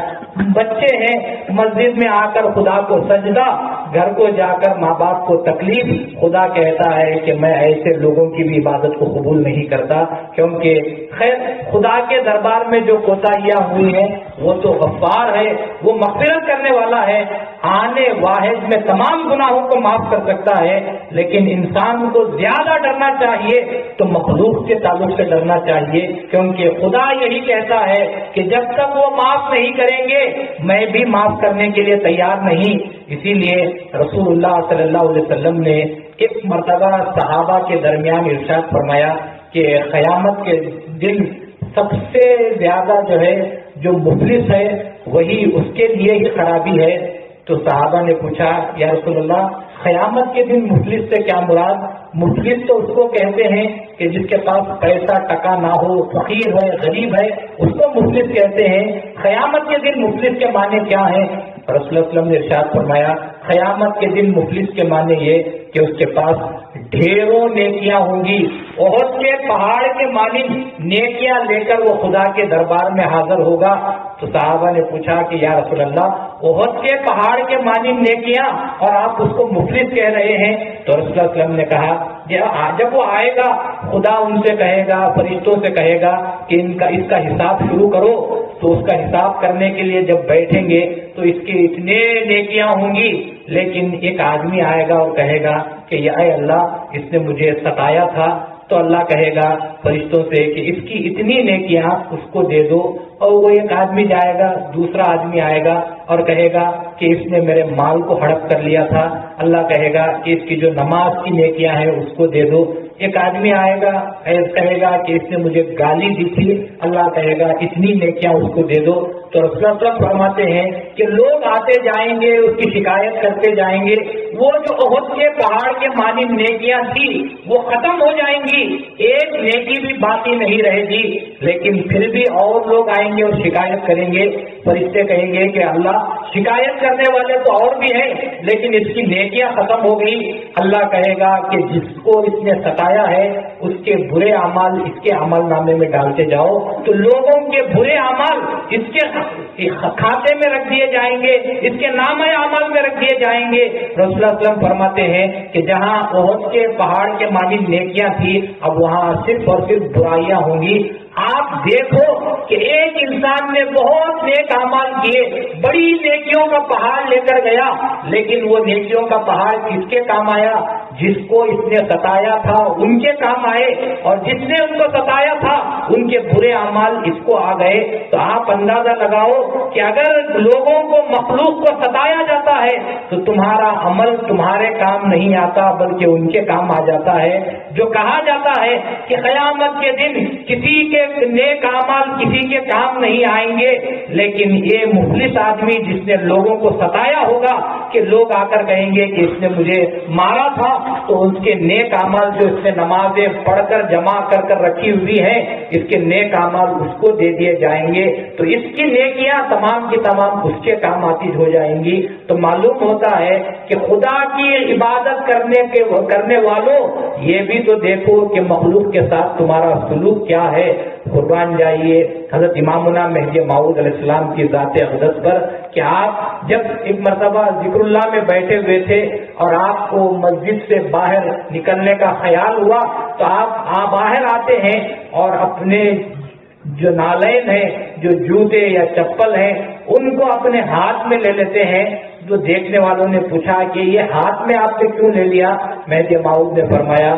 بچے ہیں مسجد میں آ کر خدا کو سجدہ، گھر کو جا کر ماں باپ کو تکلیف، خدا کہتا ہے کہ میں ایسے لوگوں کی بھی عبادت کو قبول نہیں کرتا، کیونکہ خیر خدا کے دربار میں جو کوتاہیاں ہوئی ہیں وہ تو غفار ہے، وہ مغفرت کرنے والا ہے، آنے واحد میں تمام گناہوں کو معاف کر سکتا ہے، لیکن انسان کو زیادہ ڈرنا چاہیے تو مخلوق کے تعلق سے ڈرنا چاہیے، کیونکہ خدا یہی کہتا ہے کہ جب تک وہ معاف نہیں کریں گے میں بھی معاف کرنے کے لیے تیار نہیں۔ اسی لیے رسول اللہ صلی اللہ علیہ وسلم نے ایک مرتبہ صحابہ کے درمیان ارشاد فرمایا کہ قیامت کے دن سب سے زیادہ جو مفلس ہے وہی اس کے لیے ہی خرابی ہے۔ تو صحابہ نے پوچھا یا رسول اللہ قیامت کے دن مفلس سے کیا مراد؟ مفلس تو اس کو کہتے ہیں کہ جس کے پاس پیسہ ٹکا نہ ہو، فقیر ہے، غریب ہے، اس کو مفلس کہتے ہیں۔ قیامت کے دن مفلس کے معنی کیا ہیں؟ رسول اللہ صلی اللہ علیہ وسلم نے ارشاد فرمایا قیامت کے دن مفلس کے معنی یہ کہ اس کے پاس ڈھیروں نیکیاں ہوں گی، احد کے پہاڑ کے معنی نیکیاں لے کر وہ خدا کے دربار میں حاضر ہوگا۔ تو صحابہ نے پوچھا کہ یا رسول اللہ احد کے پہاڑ کے معنی نیکیاں اور آپ اس کو مفلس کہہ رہے ہیں؟ تو رسول اللہ صلی اللہ علیہ وسلم نے کہا جب وہ آئے گا خدا ان سے کہے گا، فرشتوں سے کہے گا کہ اس کا حساب شروع کرو، تو اس کا حساب کرنے کے لیے جب بیٹھیں گے تو اس کی اتنے نیکیاں ہوں گی، لیکن ایک آدمی آئے گا اور کہے گا کہ یا اے اللہ اس نے مجھے ستایا تھا، تو اللہ کہے گا فرشتوں سے کہ اس کی اتنی نیکیاں اس کو دے دو، اور وہ ایک آدمی جائے گا، دوسرا آدمی آئے گا اور کہے گا کہ اس نے میرے مال کو ہڑپ کر لیا تھا، اللہ کہے گا کہ اس کی جو نماز کی نیکیاں ہیں اس کو دے دو، ایک آدمی آئے گا کہے گا کہ اس نے مجھے گالی دی تھی، اللہ کہے گا اتنی نیکیاں اس کو دے دو۔ تو رسول اللہ صلی اللہ علیہ وسلم فرماتے ہیں کہ لوگ آتے جائیں گے، اس کی شکایت کرتے جائیں گے، وہ جو احد کے پہاڑ کے مانی نیکیاں تھی وہ ختم ہو جائیں گی، ایک نیکی بھی باقی نہیں رہے گی، لیکن پھر بھی اور لوگ آئیں گے اور شکایت کریں گے، فرشتے کہیں گے کہ اللہ شکایت کرنے والے تو اور بھی ہیں لیکن اس کی نیکیاں ختم ہو گئی۔ اللہ کہے گا کہ جس کو اس نے ستایا ہے اس کے برے اعمال اس کے عمل نامے میں ڈالتے جاؤ، تو لوگوں کے برے اعمال اس کے کھاتے میں رکھ دیے جائیں گے، اس کے نامہ اعمال میں رکھ دیے جائیں گے۔ رسول اللہ صلی اللہ علیہ وسلم فرماتے ہیں کہ جہاں احد کے پہاڑ کے مانی نیکیاں تھی اب وہاں صرف اور صرف برائیاں ہوں گی۔ آپ دیکھو کہ ایک انسان نے بہت نیک اعمال کیے، بڑی نیکیوں کا پہاڑ لے کر گیا، لیکن وہ نیکیوں کا پہاڑ کس کے کام آیا؟ جس کو اس نے ستایا تھا ان کے کام آئے، اور جس نے ان کو ستایا تھا ان کے برے اعمال اس کو آ گئے۔ تو آپ اندازہ لگاؤ کہ اگر لوگوں کو مخلوق کو ستایا جاتا ہے تو تمہارا عمل تمہارے کام نہیں آتا بلکہ ان کے کام آ جاتا ہے۔ جو کہا جاتا ہے کہ قیامت کے دن کسی کے نیک اعمال کسی کے کام نہیں آئیں گے، لیکن یہ مفلس آدمی جس نے لوگوں کو ستایا ہوگا کہ لوگ آ کر کہیں گے کہ اس نے مجھے مارا تھا، تو اس کے نیک اعمال جو اس نے نمازیں پڑھ کر جمع کر کر رکھی ہوئی ہیں اس کے نیک اعمال اس کو دے دیے جائیں گے، تو اس کی نیکیاں تمام کی تمام اس کے کام آتی ہو جائیں گی۔ تو معلوم ہوتا ہے کہ خدا کی عبادت کرنے والوں یہ بھی تو دیکھو کہ مخلوق کے ساتھ تمہارا سلوک کیا ہے۔ قربان جائیے حضرت امامنا مہدی موعود علیہ السلام کی ذات اقدس پر کہ آپ جب ایک مرتبہ ذکر اللہ میں بیٹھے ہوئے تھے اور آپ کو مسجد سے باہر نکلنے کا خیال ہوا تو آپ باہر آتے ہیں اور اپنے جو نالین ہیں، جو جوتے یا چپل ہیں، ان کو اپنے ہاتھ میں لے لیتے ہیں. جو دیکھنے والوں نے پوچھا کہ یہ ہاتھ میں آپ نے کیوں لے لیا؟ مہدی موعود نے فرمایا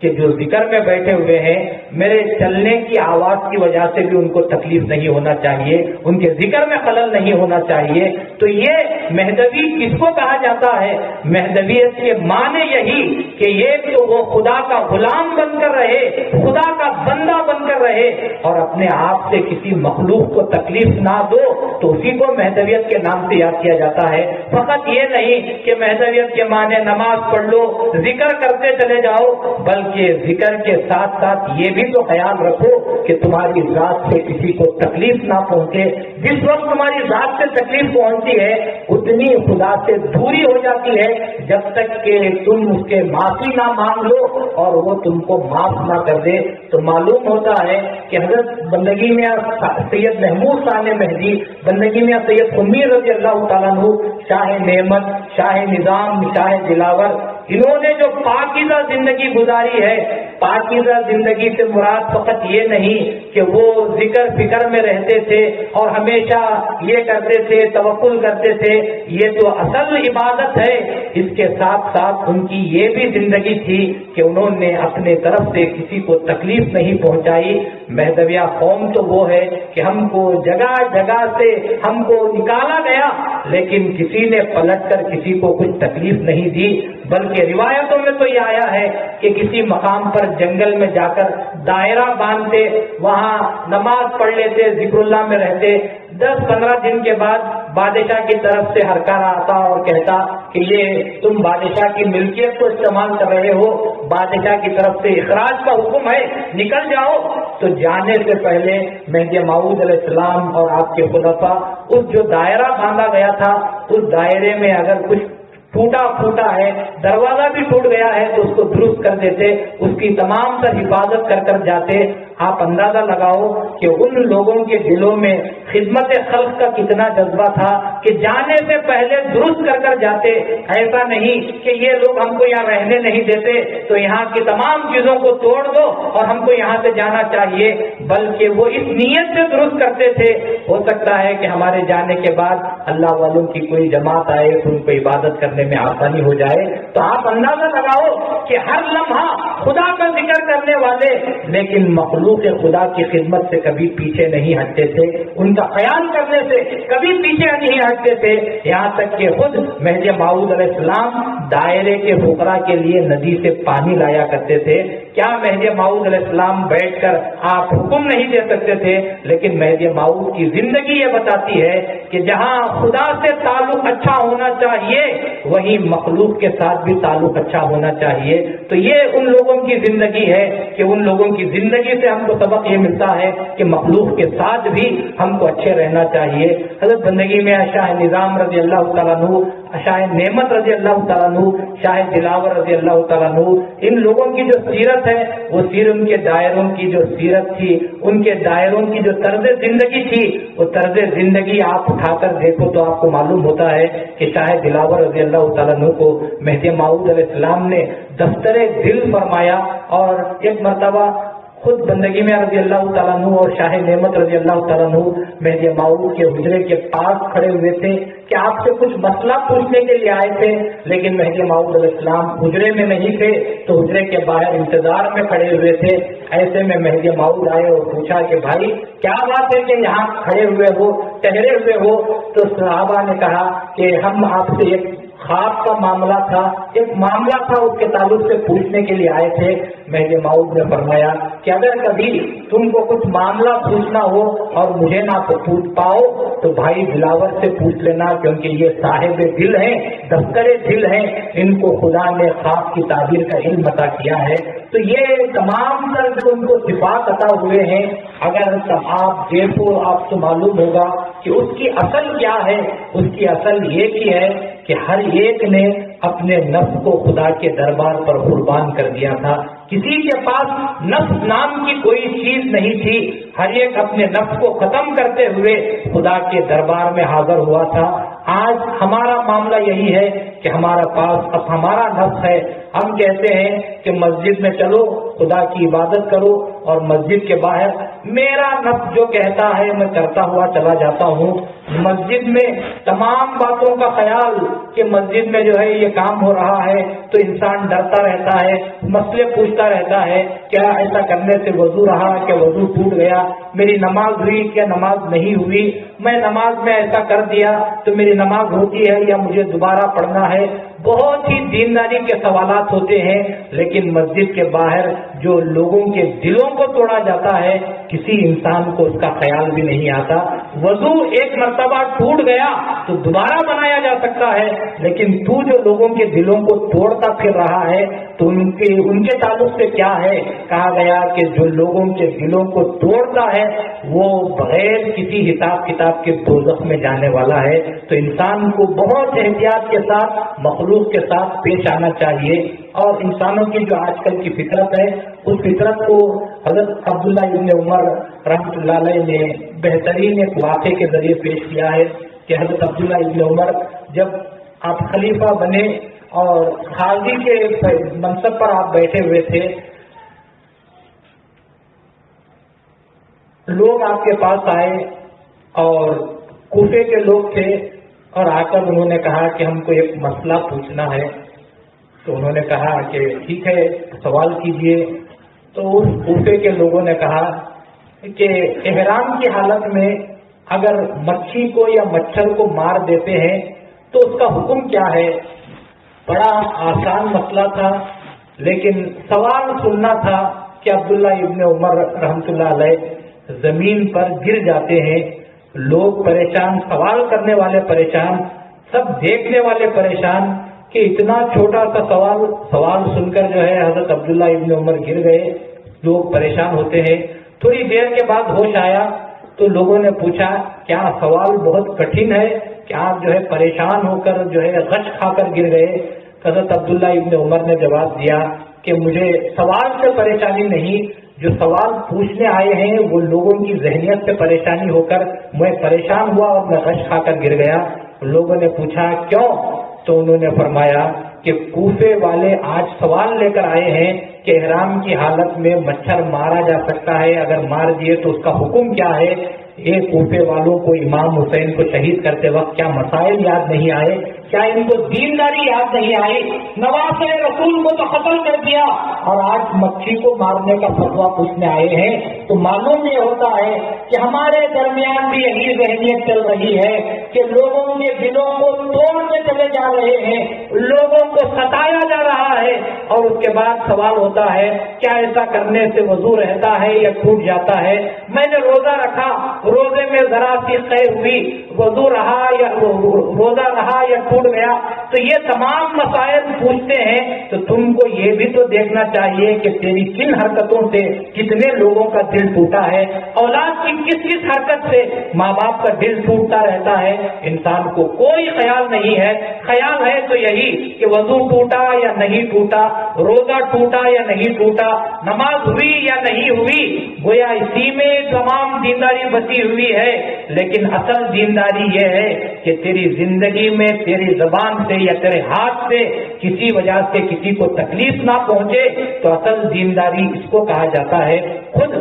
کہ جو ذکر میں بیٹھے ہوئے ہیں میرے چلنے کی آواز کی وجہ سے بھی ان کو تکلیف نہیں ہونا چاہیے، ان کے ذکر میں خلل نہیں ہونا چاہیے. تو یہ مہدوی کس کو کہا جاتا ہے؟ مہدویت کے معنی یہی کہ یہ تو وہ خدا کا غلام بن کر رہے، خدا کا بندہ بن کر رہے اور اپنے آپ سے کسی مخلوق کو تکلیف نہ دو، تو اسی کو مہدویت کے نام سے یاد کیا جاتا ہے. فقط یہ نہیں کہ مہدویت کے معنی نماز پڑھ لو، ذکر کرتے چلے جاؤ، بلکہ ذکر کے ساتھ ساتھ یہ بھی تو خیال رکھو کہ تمہاری ذات سے کسی کو تکلیف نہ پہنچے. جس وقت تمہاری ذات سے تکلیف پہنچتی ہے اتنی خدا سے دوری ہو جاتی ہے جب تک کہ تم اس کے معافی نہ مانگ لو اور وہ تم کو معاف نہ کر دے. تو معلوم ہوتا ہے کہ حضرت بندگی میاں سید محمود ثانی مہدی، بندگی میاں سید خمیر رضی اللہ تعالیٰ عنہ، شاہ نعمت، شاہ نظام، شاہ دلاور، انہوں نے جو پاکیزہ زندگی گزاری ہے، پاکیزہ زندگی سے مراد فقط یہ نہیں کہ وہ ذکر فکر میں رہتے تھے اور ہمیشہ یہ کرتے تھے، توکل کرتے تھے، یہ تو اصل عبادت ہے. اس کے ساتھ ساتھ ان کی یہ بھی زندگی تھی کہ انہوں نے اپنے طرف سے کسی کو تکلیف نہیں پہنچائی. مہدویہ قوم تو وہ ہے کہ ہم کو جگہ جگہ سے ہم کو نکالا گیا لیکن کسی نے پلٹ کر کسی کو کچھ تکلیف نہیں دی، بلکہ روایتوں میں تو یہ آیا ہے کہ کسی مقام پر جنگل میں جا کر دائرہ باندھتے، وہاں نماز پڑھ لیتے، ذکر اللہ میں رہتے. 10-15 دن کے بعد بادشاہ کی طرف سے ہرکارا آتا اور کہتا کہ یہ تم بادشاہ کی ملکیت کو استعمال کر رہے ہو، بادشاہ کی طرف سے اخراج کا حکم ہے، نکل جاؤ. تو جانے سے پہلے مہدی موعود علیہ السلام اور آپ کے خلفاء اس جو دائرہ باندھا گیا تھا اس دائرے میں اگر کچھ ٹوٹا پھوٹا ہے، دروازہ بھی ٹوٹ گیا ہے تو اس کو درست کر دیتے، اس کی تمام تر حفاظت کر کر جاتے. آپ اندازہ لگاؤ کہ ان لوگوں کے دلوں میں خدمت خلق کا کتنا جذبہ تھا کہ جانے سے پہلے درست کر کر جاتے. ایسا نہیں کہ یہ لوگ ہم کو یہاں رہنے نہیں دیتے تو یہاں کی تمام چیزوں کو توڑ دو اور ہم کو یہاں سے جانا چاہیے، بلکہ وہ اس نیت سے درست کرتے تھے ہو سکتا ہے کہ ہمارے جانے کے بعد اللہ والوں کی کوئی جماعت آئے تو ان کو عبادت کرنے میں آسانی ہو جائے. تو آپ اندازہ لگاؤ کہ ہر لمحہ خدا کا ذکر کرنے والے لیکن مخلوق خدا کی خدمت سے کبھی پیچھے نہیں ہٹتے تھے، ان کا خیال کرنے سے کبھی پیچھے نہیں ہٹتے تھے. یہاں تک کہ خود مہدی موعود علیہ السلام دائرے کے فقراء کے لیے ندی سے پانی لایا کرتے تھے. کیا مہدی موعود علیہ السلام بیٹھ کر آپ حکم نہیں دے سکتے تھے؟ لیکن مہدی موعود کی زندگی یہ بتاتی ہے کہ جہاں خدا سے تعلق اچھا ہونا چاہیے وہیں مخلوق کے ساتھ بھی تعلق اچھا ہونا چاہیے. تو یہ ان لوگوں کی زندگی ہے کہ ان لوگوں کی زندگی سے ہم کو سبق یہ ملتا ہے کہ مخلوق کے ساتھ بھی ہم کو اچھے رہنا چاہیے. حضرت بندگی میں شاہ نظام رضی اللہ تعالیٰ عنہ، شاہ نعمت رضی اللہ تعالیٰ عنہ، شاہ دلاور رضی اللہ تعالیٰ عنہ، ان لوگوں کی جو سیرت ہے وہ ان کے دائروں کی جو سیرت تھی، ان کے دائروں کی جو طرز زندگی تھی، وہ طرز زندگی آپ اٹھا کر دیکھو تو آپ کو معلوم ہوتا ہے کہ شاہ دلاور رضی اللہ تعالیٰ عنہ کو مہدی موعود علیہ السلام نے دفتر دل فرمایا. اور ایک مرتبہ خود بندگی میں رضی اللہ تعالیٰ عنہ اور شاہ نعمت رضی اللہ تعالیٰ عنہ مہدی موعود کے حجرے کے پاس کھڑے ہوئے تھے کہ آپ سے کچھ مسئلہ پوچھنے کے لیے آئے تھے، لیکن مہدی موعود علیہ السلام حجرے میں نہیں تھے تو حجرے کے باہر انتظار میں کھڑے ہوئے تھے. ایسے میں مہدی موعود آئے اور پوچھا کہ بھائی کیا بات ہے کہ یہاں کھڑے ہوئے ہو، ٹہرے ہوئے ہو؟ تو صحابہ نے کہا کہ ہم آپ سے ایک خواب کا معاملہ تھا، ایک معاملہ تھا، اس کے تعلق سے پوچھنے کے لیے آئے تھے. مہدی موعود نے فرمایا کہ اگر کبھی تم کو کچھ معاملہ پوچھنا ہو اور مجھے نہ پوچھ پاؤ تو بھائی دلاور سے پوچھ لینا، کیونکہ یہ صاحب دل ہیں، دفتر دل ہیں، ان کو خدا نے خواب کی تعبیر کا علم عطا کیا ہے. تو یہ تمام تر جو ان کو صفات عطا ہوئے ہیں اگر آپ دیکھو آپ کو معلوم ہوگا کہ اس کی اصل کیا ہے. اس کی اصل یہ کی ہے کہ ہر ایک نے اپنے نفس کو خدا کے دربار پر قربان کر دیا تھا. کسی کے پاس نفس نام کی کوئی چیز نہیں تھی، ہر ایک اپنے نفس کو ختم کرتے ہوئے خدا کے دربار میں حاضر ہوا تھا۔ آج ہمارا معاملہ یہی ہے کہ ہمارا پاس اب ہمارا نفس ہے، ہم کہتے ہیں کہ مسجد میں چلو خدا کی عبادت کرو، اور مسجد کے باہر میرا نفس جو کہتا ہے میں کرتا ہوا چلا جاتا ہوں۔ مسجد میں تمام باتوں کا خیال کہ مسجد میں جو ہے یہ کام ہو رہا ہے تو انسان ڈرتا رہتا ہے، مسئلے پوچھتا رہتا ہے، کیا ایسا کرنے سے وضو رہا کہ وضو ٹوٹ گیا، میری نماز ہوئی کیا نماز نہیں ہوئی، میں نماز میں ایسا کر دیا تو میری نماز ہوتی ہے یا مجھے دوبارہ پڑھنا ہے۔ بہت ہی دینداری کے سوالات ہوتے ہیں، لیکن مسجد کے باہر جو لوگوں کے دلوں کو توڑا جاتا ہے کسی انسان کو اس کا خیال بھی نہیں آتا۔ وضو ایک مرتبہ ٹوٹ گیا تو دوبارہ بنایا جا سکتا ہے، لیکن تو جو لوگوں کے دلوں کو توڑتا پھر رہا ہے تو ان کے تعلق سے کیا ہے؟ کہا گیا کہ جو لوگوں کے دلوں کو توڑتا ہے وہ بغیر کسی حساب کتاب کے دوزخ میں جانے والا ہے۔ تو انسان کو بہت احتیاط کے ساتھ مخلوق کے ساتھ پیش آنا چاہیے، اور انسانوں کی جو آج کل کی فطرت ہے اس فطرت کو حضرت عبداللہ ابن عمر رحمۃ اللہ علیہ نے بہترین ایک واقعے کے ذریعے پیش کیا ہے کہ حضرت عبداللہ ابن عمر جب آپ خلیفہ بنے اور قاضی کے منصب پر آپ بیٹھے ہوئے تھے، لوگ آپ کے پاس آئے اور کوفے کے لوگ تھے، اور آ کر انہوں نے کہا کہ ہم کو ایک مسئلہ پوچھنا ہے۔ تو انہوں نے کہا کہ ٹھیک ہے سوال کیجئے۔ تو اس کوفے کے لوگوں نے کہا کہ احرام کی حالت میں اگر مچھی کو یا مچھر کو مار دیتے ہیں تو اس کا حکم کیا ہے؟ بڑا آسان مسئلہ تھا، لیکن سوال سننا تھا کہ عبداللہ ابن عمر رحمۃ اللہ علیہ زمین پر گر جاتے ہیں، لوگ پریشان، سوال کرنے والے پریشان، سب دیکھنے والے پریشان کہ اتنا چھوٹا سا سوال سن کر جو ہے حضرت عبداللہ ابن عمر گر گئے، لوگ پریشان ہوتے ہیں۔ تھوڑی دیر کے بعد ہوش آیا تو لوگوں نے پوچھا کیا سوال بہت کٹھن ہے کہ آپ جو ہے پریشان ہو کر جو ہے غش کھا کر گر گئے؟ حضرت عبداللہ ابن عمر نے جواب دیا کہ مجھے سوال سے پریشانی نہیں، جو سوال پوچھنے آئے ہیں وہ لوگوں کی ذہنیت سے پریشانی ہو کر میں پریشان ہوا اور میں غش کھا کر گر گیا۔ لوگوں نے پوچھا کیوں؟ تو انہوں نے فرمایا کہ کوفے والے آج سوال لے کر آئے ہیں کہ احرام کی حالت میں مچھر مارا جا سکتا ہے، اگر مار دیے تو اس کا حکم کیا ہے؟ یہ کوفے والوں کو امام حسین کو شہید کرتے وقت کیا مسائل یاد نہیں آئے؟ کیا ان کو دینداری یاد نہیں آئی؟ نواسے رسول کو تو قتل کر دیا اور آج مچھی کو مارنے کا فتویٰ پوچھنے آئے ہیں۔ تو معلوم یہ ہوتا ہے کہ ہمارے درمیان بھی یہی ذہنیت چل رہی ہے کہ لوگوں کے دلوں کو توڑتے چلے جا رہے ہیں، لوگوں کو ستایا جا رہا ہے، اور اس کے بعد سوال ہوتا ہے کیا ایسا کرنے سے وضو رہتا ہے یا ٹوٹ جاتا ہے؟ میں نے روزہ رکھا، روزے میں ذرا سی خیر ہوئی، وضو رہا یا روزہ رہا یا ٹوٹ گیا؟ تو یہ تمام مسائل پوچھتے ہیں تو تم کو یہ بھی تو دیکھنا چاہیے کہ تیری کن حرکتوں سے کتنے لوگوں کا دل ٹوٹا ہے، اولاد کی کس کس حرکت سے ماں باپ کا دل ٹوٹتا رہتا ہے۔ انسان کو کوئی خیال نہیں ہے، خیال ہے تو یہی کہ وضو ٹوٹا یا نہیں ٹوٹا، روزہ ٹوٹا یا نہیں ٹوٹا، نماز ہوئی یا نہیں ہوئی، گویا اسی میں تمام دینداری بسی ہوئی ہے۔ لیکن اصل دینداری یہ ہے کہ تیری زندگی میں تیری زبان سے یا تیرے ہاتھ سے کسی وجہ سے کسی کو تکلیف نہ پہنچے، تو اصل دینداری اس کو کہا جاتا ہے۔ خود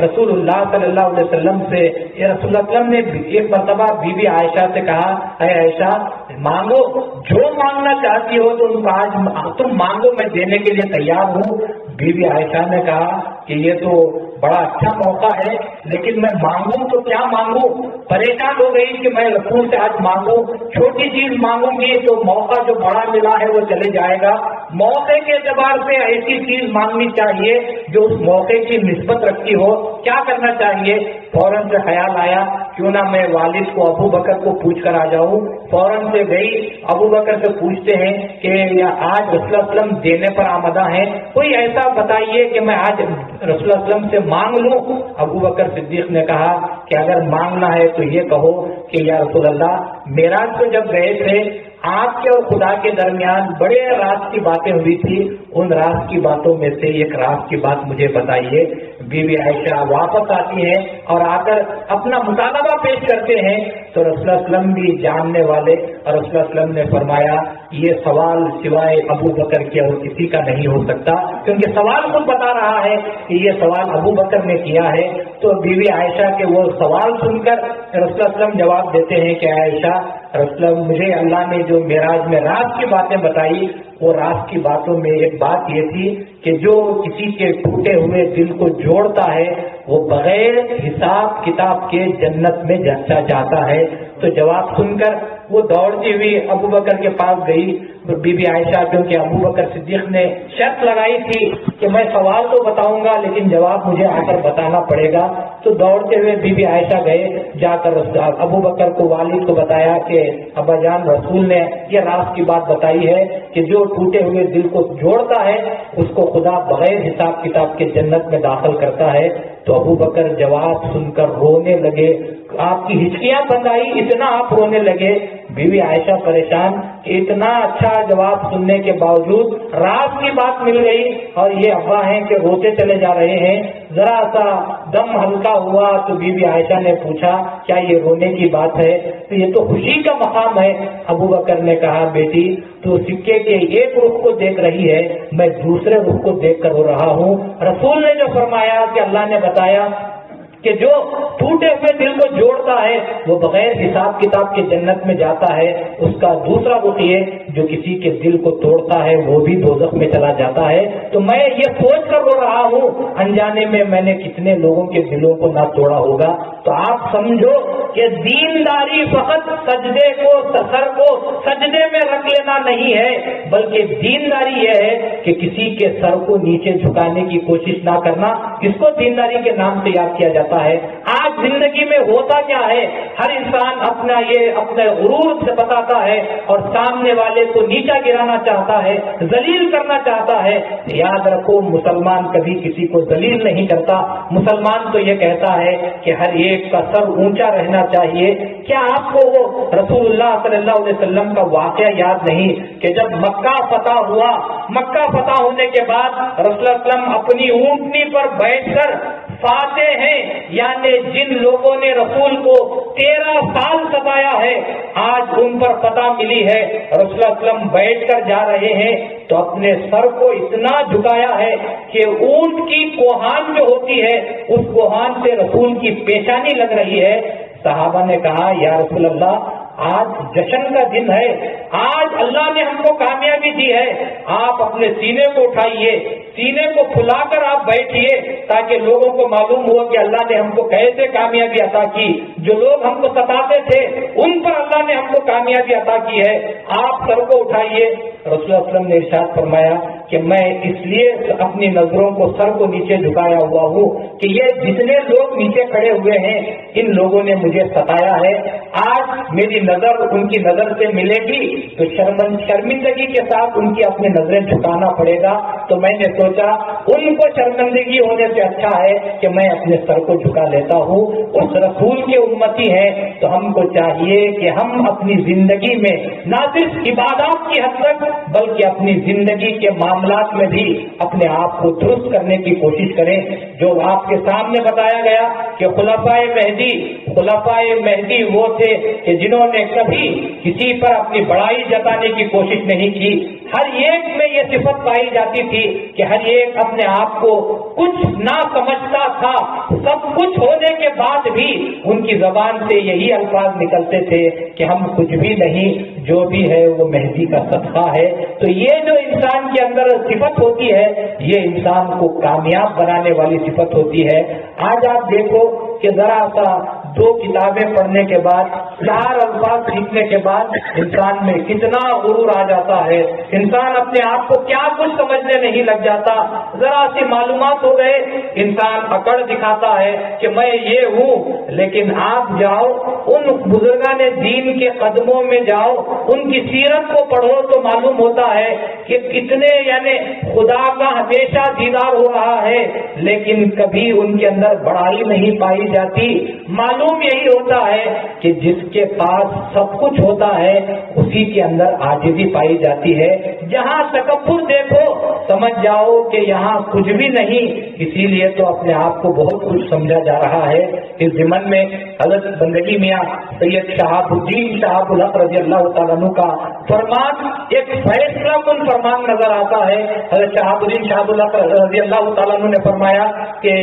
رسول اللہ صلی اللہ علیہ وسلم سے رسول اللہ علیہ وسلم نے ایک مرتبہ بی بی عائشہ سے کہا، اے عائشہ مانگو، جو مانگنا چاہتی ہو تم مانگو، میں دینے کے لیے تیار ہوں۔ بی بی عائشہ نے کہا کہ یہ تو بڑا اچھا موقع ہے، لیکن میں مانگوں تو کیا مانگوں؟ پریشان ہو گئی کہ میں رسول سے آج مانگوں، چھوٹی چیز مانگوں گی تو موقع جو بڑا ملا ہے وہ چلے جائے گا۔ موقع کے اعتبار سے ایسی چیز مانگنی چاہیے جو اس موقع کی نسبت رکھتی ہو۔ کیا کرنا چاہیے؟ فوراً سے خیال آیا کیوں نہ میں والد کو ابو بکر کو پوچھ کر آ جاؤں۔ فوراً سے گئی، ابو بکر سے پوچھتے ہیں کہ آج رسول اللہ علیہ وسلم دینے پر آمدہ ہیں، کوئی ایسا بتائیے کہ میں آج رسول اللہ علیہ وسلم سے مانگ لوں۔ ابو بکر صدیق نے کہا کہ اگر مانگنا ہے تو یہ کہو کہ یا رسول اللہ، معراج کو جب گئے تھے آپ کے اور خدا کے درمیان بڑے راز کی باتیں ہوئی تھی، ان راز کی باتوں میں سے ایک راز کی بات مجھے بتائیے۔ بی بی عائشہ واپس آتی ہیں اور آ کر اپنا مطالبہ پیش کرتے ہیں، تو رسول اللہ علیہ وسلم بھی جاننے والے، اور رسول اللہ علیہ وسلم نے فرمایا یہ سوال سوائے ابو بکر کے اور کسی کا نہیں ہو سکتا، کیونکہ سوال خود بتا رہا ہے کہ یہ سوال ابو بکر نے کیا ہے۔ تو بی بی عائشہ کے وہ سوال سن کر رسول اللہ علیہ وسلم جواب دیتے ہیں کہ عائشہ، رسول اللہ مجھے اللہ نے جو معراج میں راز کی باتیں بتائی، وہ راز کی باتوں میں ایک بات یہ تھی کہ جو کسی کے ٹوٹے ہوئے دل کو جوڑتا ہے وہ بغیر حساب کتاب کے جنت میں جاتا ہے۔ تو جواب سن کر وہ دوڑتی ہوئی ابو بکر کے پاس گئی، بی بی عائشہ، کیونکہ ابو بکر صدیق نے شرط لگائی تھی کہ میں سوال تو بتاؤں گا لیکن جواب مجھے آ کر بتانا پڑے گا۔ تو دوڑتے ہوئے بی بی عائشہ گئے، جا کر ابو بکر کو، والد کو بتایا کہ ابا جان، رسول نے یہ راز کی بات بتائی ہے کہ جو ٹوٹے ہوئے دل کو جوڑتا ہے اس کو خدا بغیر حساب کتاب کے جنت میں داخل کرتا ہے۔ تو ابو بکر جواب سن کر رونے لگے، آپ کی ہچکیاں بند آئی، اتنا آپ رونے لگے۔ بی بی عائشہ پریشان کہ اتنا اچھا جواب سننے کے باوجود راز کی بات مل گئی اور یہ ابا ہیں کہ روتے چلے جا رہے ہیں۔ ذرا سا دم ہلکا ہوا تو بی بی عائشہ نے پوچھا کیا یہ رونے کی بات ہے؟ تو یہ تو خوشی کا مقام ہے۔ ابو بکر نے کہا بیٹی تو سکے کے ایک رخ کو دیکھ رہی ہے، میں دوسرے رخ کو دیکھ کر رو رہا ہوں۔ رسول نے جو فرمایا کہ اللہ نے بتایا کہ جو ٹوٹے ہوئے دل کو جوڑتا ہے وہ بغیر حساب کتاب کے جنت میں جاتا ہے، اس کا دوسرا رخ یہ جو کسی کے دل کو توڑتا ہے وہ بھی دوزخ میں چلا جاتا ہے۔ تو میں یہ سوچ کر رو رہا ہوں انجانے میں نے کتنے لوگوں کے دلوں کو نہ توڑا ہوگا۔ تو آپ سمجھو کہ دینداری فقط سجدے کو، سر کو سجدے میں رکھ لینا نہیں ہے، بلکہ دینداری یہ ہے کہ کسی کے سر کو نیچے جھکانے کی کوشش نہ کرنا، جس کو دینداری کے نام سے یاد کیا جاتا ہے۔ آج زندگی میں ہوتا کیا ہے، ہر انسان اپنے غرور سے بتاتا ہے اور سامنے والے کو نیچا گرانا چاہتا ہے، ذلیل کرنا چاہتا ہے۔ یاد رکھو مسلمان کبھی کسی کو ذلیل نہیں کرتا، مسلمان تو یہ کہتا ہے کہ ہر ایک کا سر اونچا رہنا چاہیے۔ کیا آپ کو وہ رسول اللہ صلی اللہ علیہ وسلم کا واقعہ یاد نہیں کہ جب مکہ فتح ہوا، مکہ فتح ہونے کے بعد رسول اللہ علیہ وسلم اپنی اونٹنی پر بیٹھ کر فاتح ہیں، یعنی جن لوگوں نے رسول کو 13 سال ستایا ہے آج ان پر فتح ملی ہے، رسول اللہ علیہ وسلم بیٹھ کر جا رہے ہیں تو اپنے سر کو اتنا جھکایا ہے کہ اونٹ کی کوہان جو ہوتی ہے اس کوہان سے رسول کی پیشانی لگ رہی ہے۔ صحابہ نے کہا یا رسول اللہ آج جشن کا دن ہے، آج اللہ نے ہم کو کامیابی دی ہے، آپ اپنے سینے کو اٹھائیے، سینے کو پھلا کر آپ بیٹھیے تاکہ لوگوں کو معلوم ہو کہ اللہ نے ہم کو کیسے کامیابی عطا کی، جو لوگ ہم کو ستاتے تھے ان پر اللہ نے ہم کو کامیابی عطا کی ہے، آپ سر کو اٹھائیے۔ رسول اللہ علیہ وسلم نے ارشاد فرمایا کہ میں اس لیے اپنی نظروں کو، سر کو نیچے جھکایا ہوا ہوں کہ یہ جتنے لوگ نیچے کھڑے ہوئے ہیں ان لوگوں نے مجھے ستایا ہے، آج میری نظر ان کی نظر سے ملے گی تو شرمندگی کے ساتھ ان کی اپنی نظریں جھکانا پڑے گا۔ تو میں نے سوچا ان کو شرمندگی ہونے سے اچھا ہے کہ میں اپنے سر کو جھکا لیتا ہوں، اس رسول کے امتی ہیں تو ہم کو چاہیے کہ ہم اپنی زندگی میں نہ صرف عبادات کی حد تک بلکہ اپنی زندگی کے معاملات میں بھی اپنے آپ کو درست کرنے کی کوشش کریں۔ جو آپ کے سامنے بتایا گیا کہ خلفائے مہدی وہ تھے کہ جنہوں نے کبھی کسی پر اپنی بڑائی جتانے کی کوشش نہیں کی، ہر ایک میں یہ صفت پائی جاتی تھی کہ ہر ایک اپنے آپ کو کچھ نہ سمجھتا تھا، سب کچھ ہونے کے بعد بھی ان کی زبان سے یہی الفاظ نکلتے تھے کہ ہم کچھ بھی نہیں، جو بھی ہے وہ مہدی کا صدقہ ہے۔ تو یہ جو انسان کے اندر صفت ہوتی ہے یہ انسان کو کامیاب بنانے والی صفت ہوتی ہے۔ آج آپ دیکھو کہ ذرا سا 2 کتابیں پڑھنے کے بعد، 4 الفاظ سیکھنے کے بعد انسان میں کتنا غرور آ جاتا ہے، انسان اپنے آپ کو کیا کچھ سمجھنے نہیں لگ جاتا، ذرا سی معلومات ہو گئے انسان اکڑ دکھاتا ہے کہ میں یہ ہوں۔ لیکن آپ جاؤ ان بزرگان دین کے قدموں میں جاؤ، ان کی سیرت کو پڑھو تو معلوم ہوتا ہے کہ کتنے یعنی خدا کا ہمیشہ دیدار ہو رہا ہے، لیکن کبھی ان کے اندر بڑائی نہیں پائی جاتی۔ معلوم یہی ہوتا ہے کہ جس کے پاس سب کچھ ہوتا ہے اسی کے اندر عاجزی پائی جاتی ہے۔ جہاں تکبر دیکھو سمجھ جاؤ کہ یہاں کچھ بھی نہیں، اسی لیے تو اپنے آپ کو بہت کچھ سمجھا جا رہا ہے۔ اس ضمن میں حضرت بندگی میاں سید شہاب الدین شہاب الحق رضی اللہ تعالیٰ عنہ کا فرمان ایک فیصلہ کن فرمان نظر آتا ہے۔ حضرت شہاب الدین شہاب الحق رضی اللہ تعالیٰ عنہ نے فرمایا کہ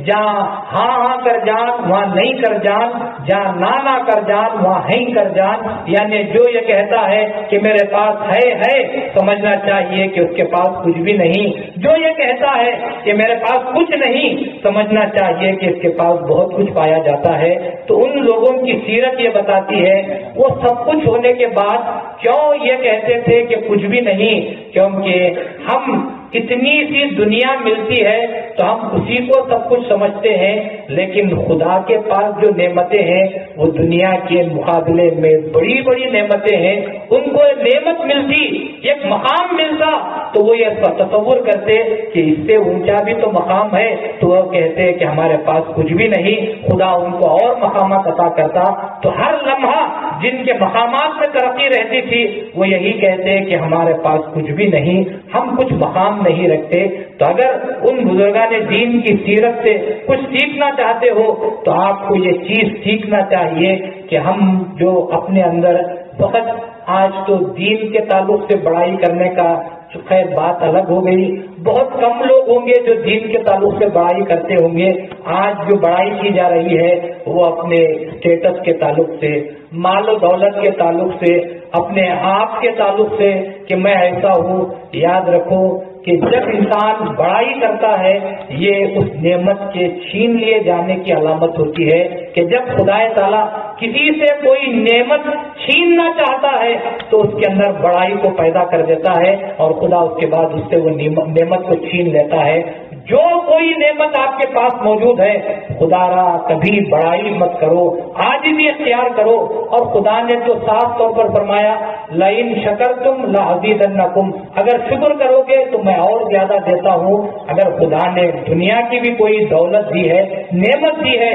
جہاں ہاں ہاں کر جان وہاں نہیں کر جان، جہاں نہ نہ کر جان وہاں ہیں کر جان، یعنی جو یہ کہتا ہے کہ میرے پاس ہے سمجھنا چاہیے کہ اس کے پاس کچھ بھی نہیں، جو یہ کہتا ہے کہ میرے پاس کچھ نہیں سمجھنا چاہیے کہ اس کے پاس بہت کچھ پایا جاتا ہے۔ تو ان لوگوں کی سیرت یہ بتاتی ہے وہ سب کچھ ہونے کے بعد کیوں یہ کہتے تھے کہ کچھ بھی نہیں، کیونکہ ہم اتنی سی دنیا ملتی ہے تو ہم اسی کو سب کچھ سمجھتے ہیں، لیکن خدا کے پاس جو نعمتیں ہیں وہ دنیا کے مقابلے میں بڑی بڑی نعمتیں ہیں۔ ان کو نعمت ملتی، ایک مقام ملتا تو وہ یہ تصور کرتے کہ اس سے اونچا بھی تو مقام ہے، تو وہ کہتے کہ ہمارے پاس کچھ بھی نہیں، خدا ان کو اور مقامات عطا کرتا۔ تو ہر لمحہ جن کے مقامات میں ترقی رہتی تھی وہ یہی کہتے کہ ہمارے پاس کچھ بھی نہیں، ہم کچھ مقام نہیں رکھتے۔ تو اگر ان بزرگان دین کی سیرت سے کچھ سیکھنا چاہتے ہو تو آپ کو یہ چیز سیکھنا چاہیے کہ ہم جو اپنے اندر فقط آج تو دین کے تعلق سے بڑائی کرنے کا خیر بات الگ ہو گئی، بہت کم لوگ ہوں گے جو دین کے تعلق سے بڑائی کرتے ہوں گے۔ آج جو بڑائی کی جا رہی ہے وہ اپنے اسٹیٹس کے تعلق سے، مال و دولت کے تعلق سے، اپنے آپ کے تعلق سے کہ میں ایسا ہوں۔ یاد رکھو کہ جب انسان بڑائی کرتا ہے یہ اس نعمت کے چھین لیے جانے کی علامت ہوتی ہے کہ جب خدا تعالیٰ کسی سے کوئی نعمت چھیننا چاہتا ہے تو اس کے اندر بڑائی کو پیدا کر دیتا ہے اور خدا اس کے بعد اس سے وہ نعمت کو چھین لیتا ہے۔ جو کوئی نعمت آپ کے پاس موجود ہے خدا را کبھی بڑائی مت کرو، عاجزی اختیار کرو، اور خدا نے تو صاف طور پر فرمایا لئن شکرتم لازیدنکم، اگر شکر کرو گے تو میں اور زیادہ دیتا ہوں۔ اگر خدا نے دنیا کی بھی کوئی دولت دی ہے، نعمت دی ہے،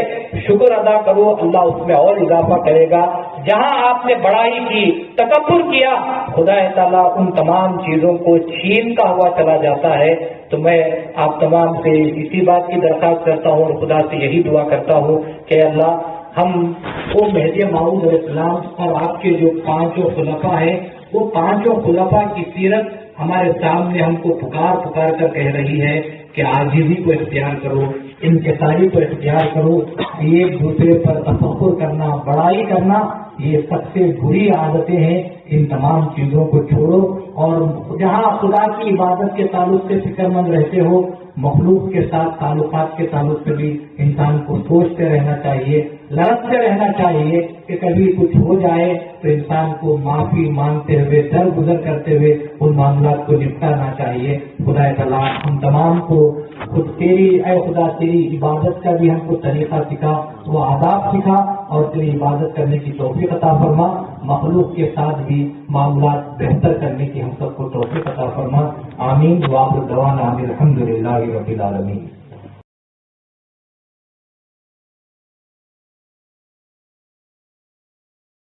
شکر ادا کرو، اللہ اس میں اور اضافہ کرے گا۔ جہاں آپ نے بڑائی کی، تکبر کیا، خدا تعالیٰ ان تمام چیزوں کو چھینتا ہوا چلا جاتا ہے۔ تو میں آپ تمام سے اسی بات کی درخواست کرتا ہوں اور خدا سے یہی دعا کرتا ہوں کہ اللہ ہم وہ مہدی موعود علیہ السلام اور آپ کے جو پانچوں خلفاء ہیں وہ پانچوں خلفاء کی سیرت ہمارے سامنے ہم کو پکار پکار کر کہہ رہی ہے کہ عاجزی کو اختیار کرو، انکساری کو اختیار کرو، ایک دوسرے پر تفخر کرنا، بڑائی کرنا، یہ سب سے بری عادتیں ہیں۔ ان تمام چیزوں کو چھوڑو اور جہاں خدا کی عبادت کے تعلق سے فکر مند رہتے ہو، مخلوق کے ساتھ تعلقات کے تعلق سے بھی انسان کو سوچتے رہنا چاہیے، لڑکتے رہنا چاہیے کہ کبھی کچھ ہو جائے تو انسان کو معافی مانگتے ہوئے، درگزر کرتے ہوئے ان معاملات کو نپٹانا چاہیے۔ خدا تعالیٰ ہم تمام کو خود تیری اے خدا تیری عبادت کا بھی ہم کو طریقہ سکھا، وہ آداب سکھا اور تیری عبادت کرنے کی توفیق عطا فرما، مخلوق کے ساتھ بھی معاملات بہتر کرنے کی ہم سب کو توفیق عطا فرما۔ آمین۔ وآخر دعوانا الحمدللہ رب العالمین۔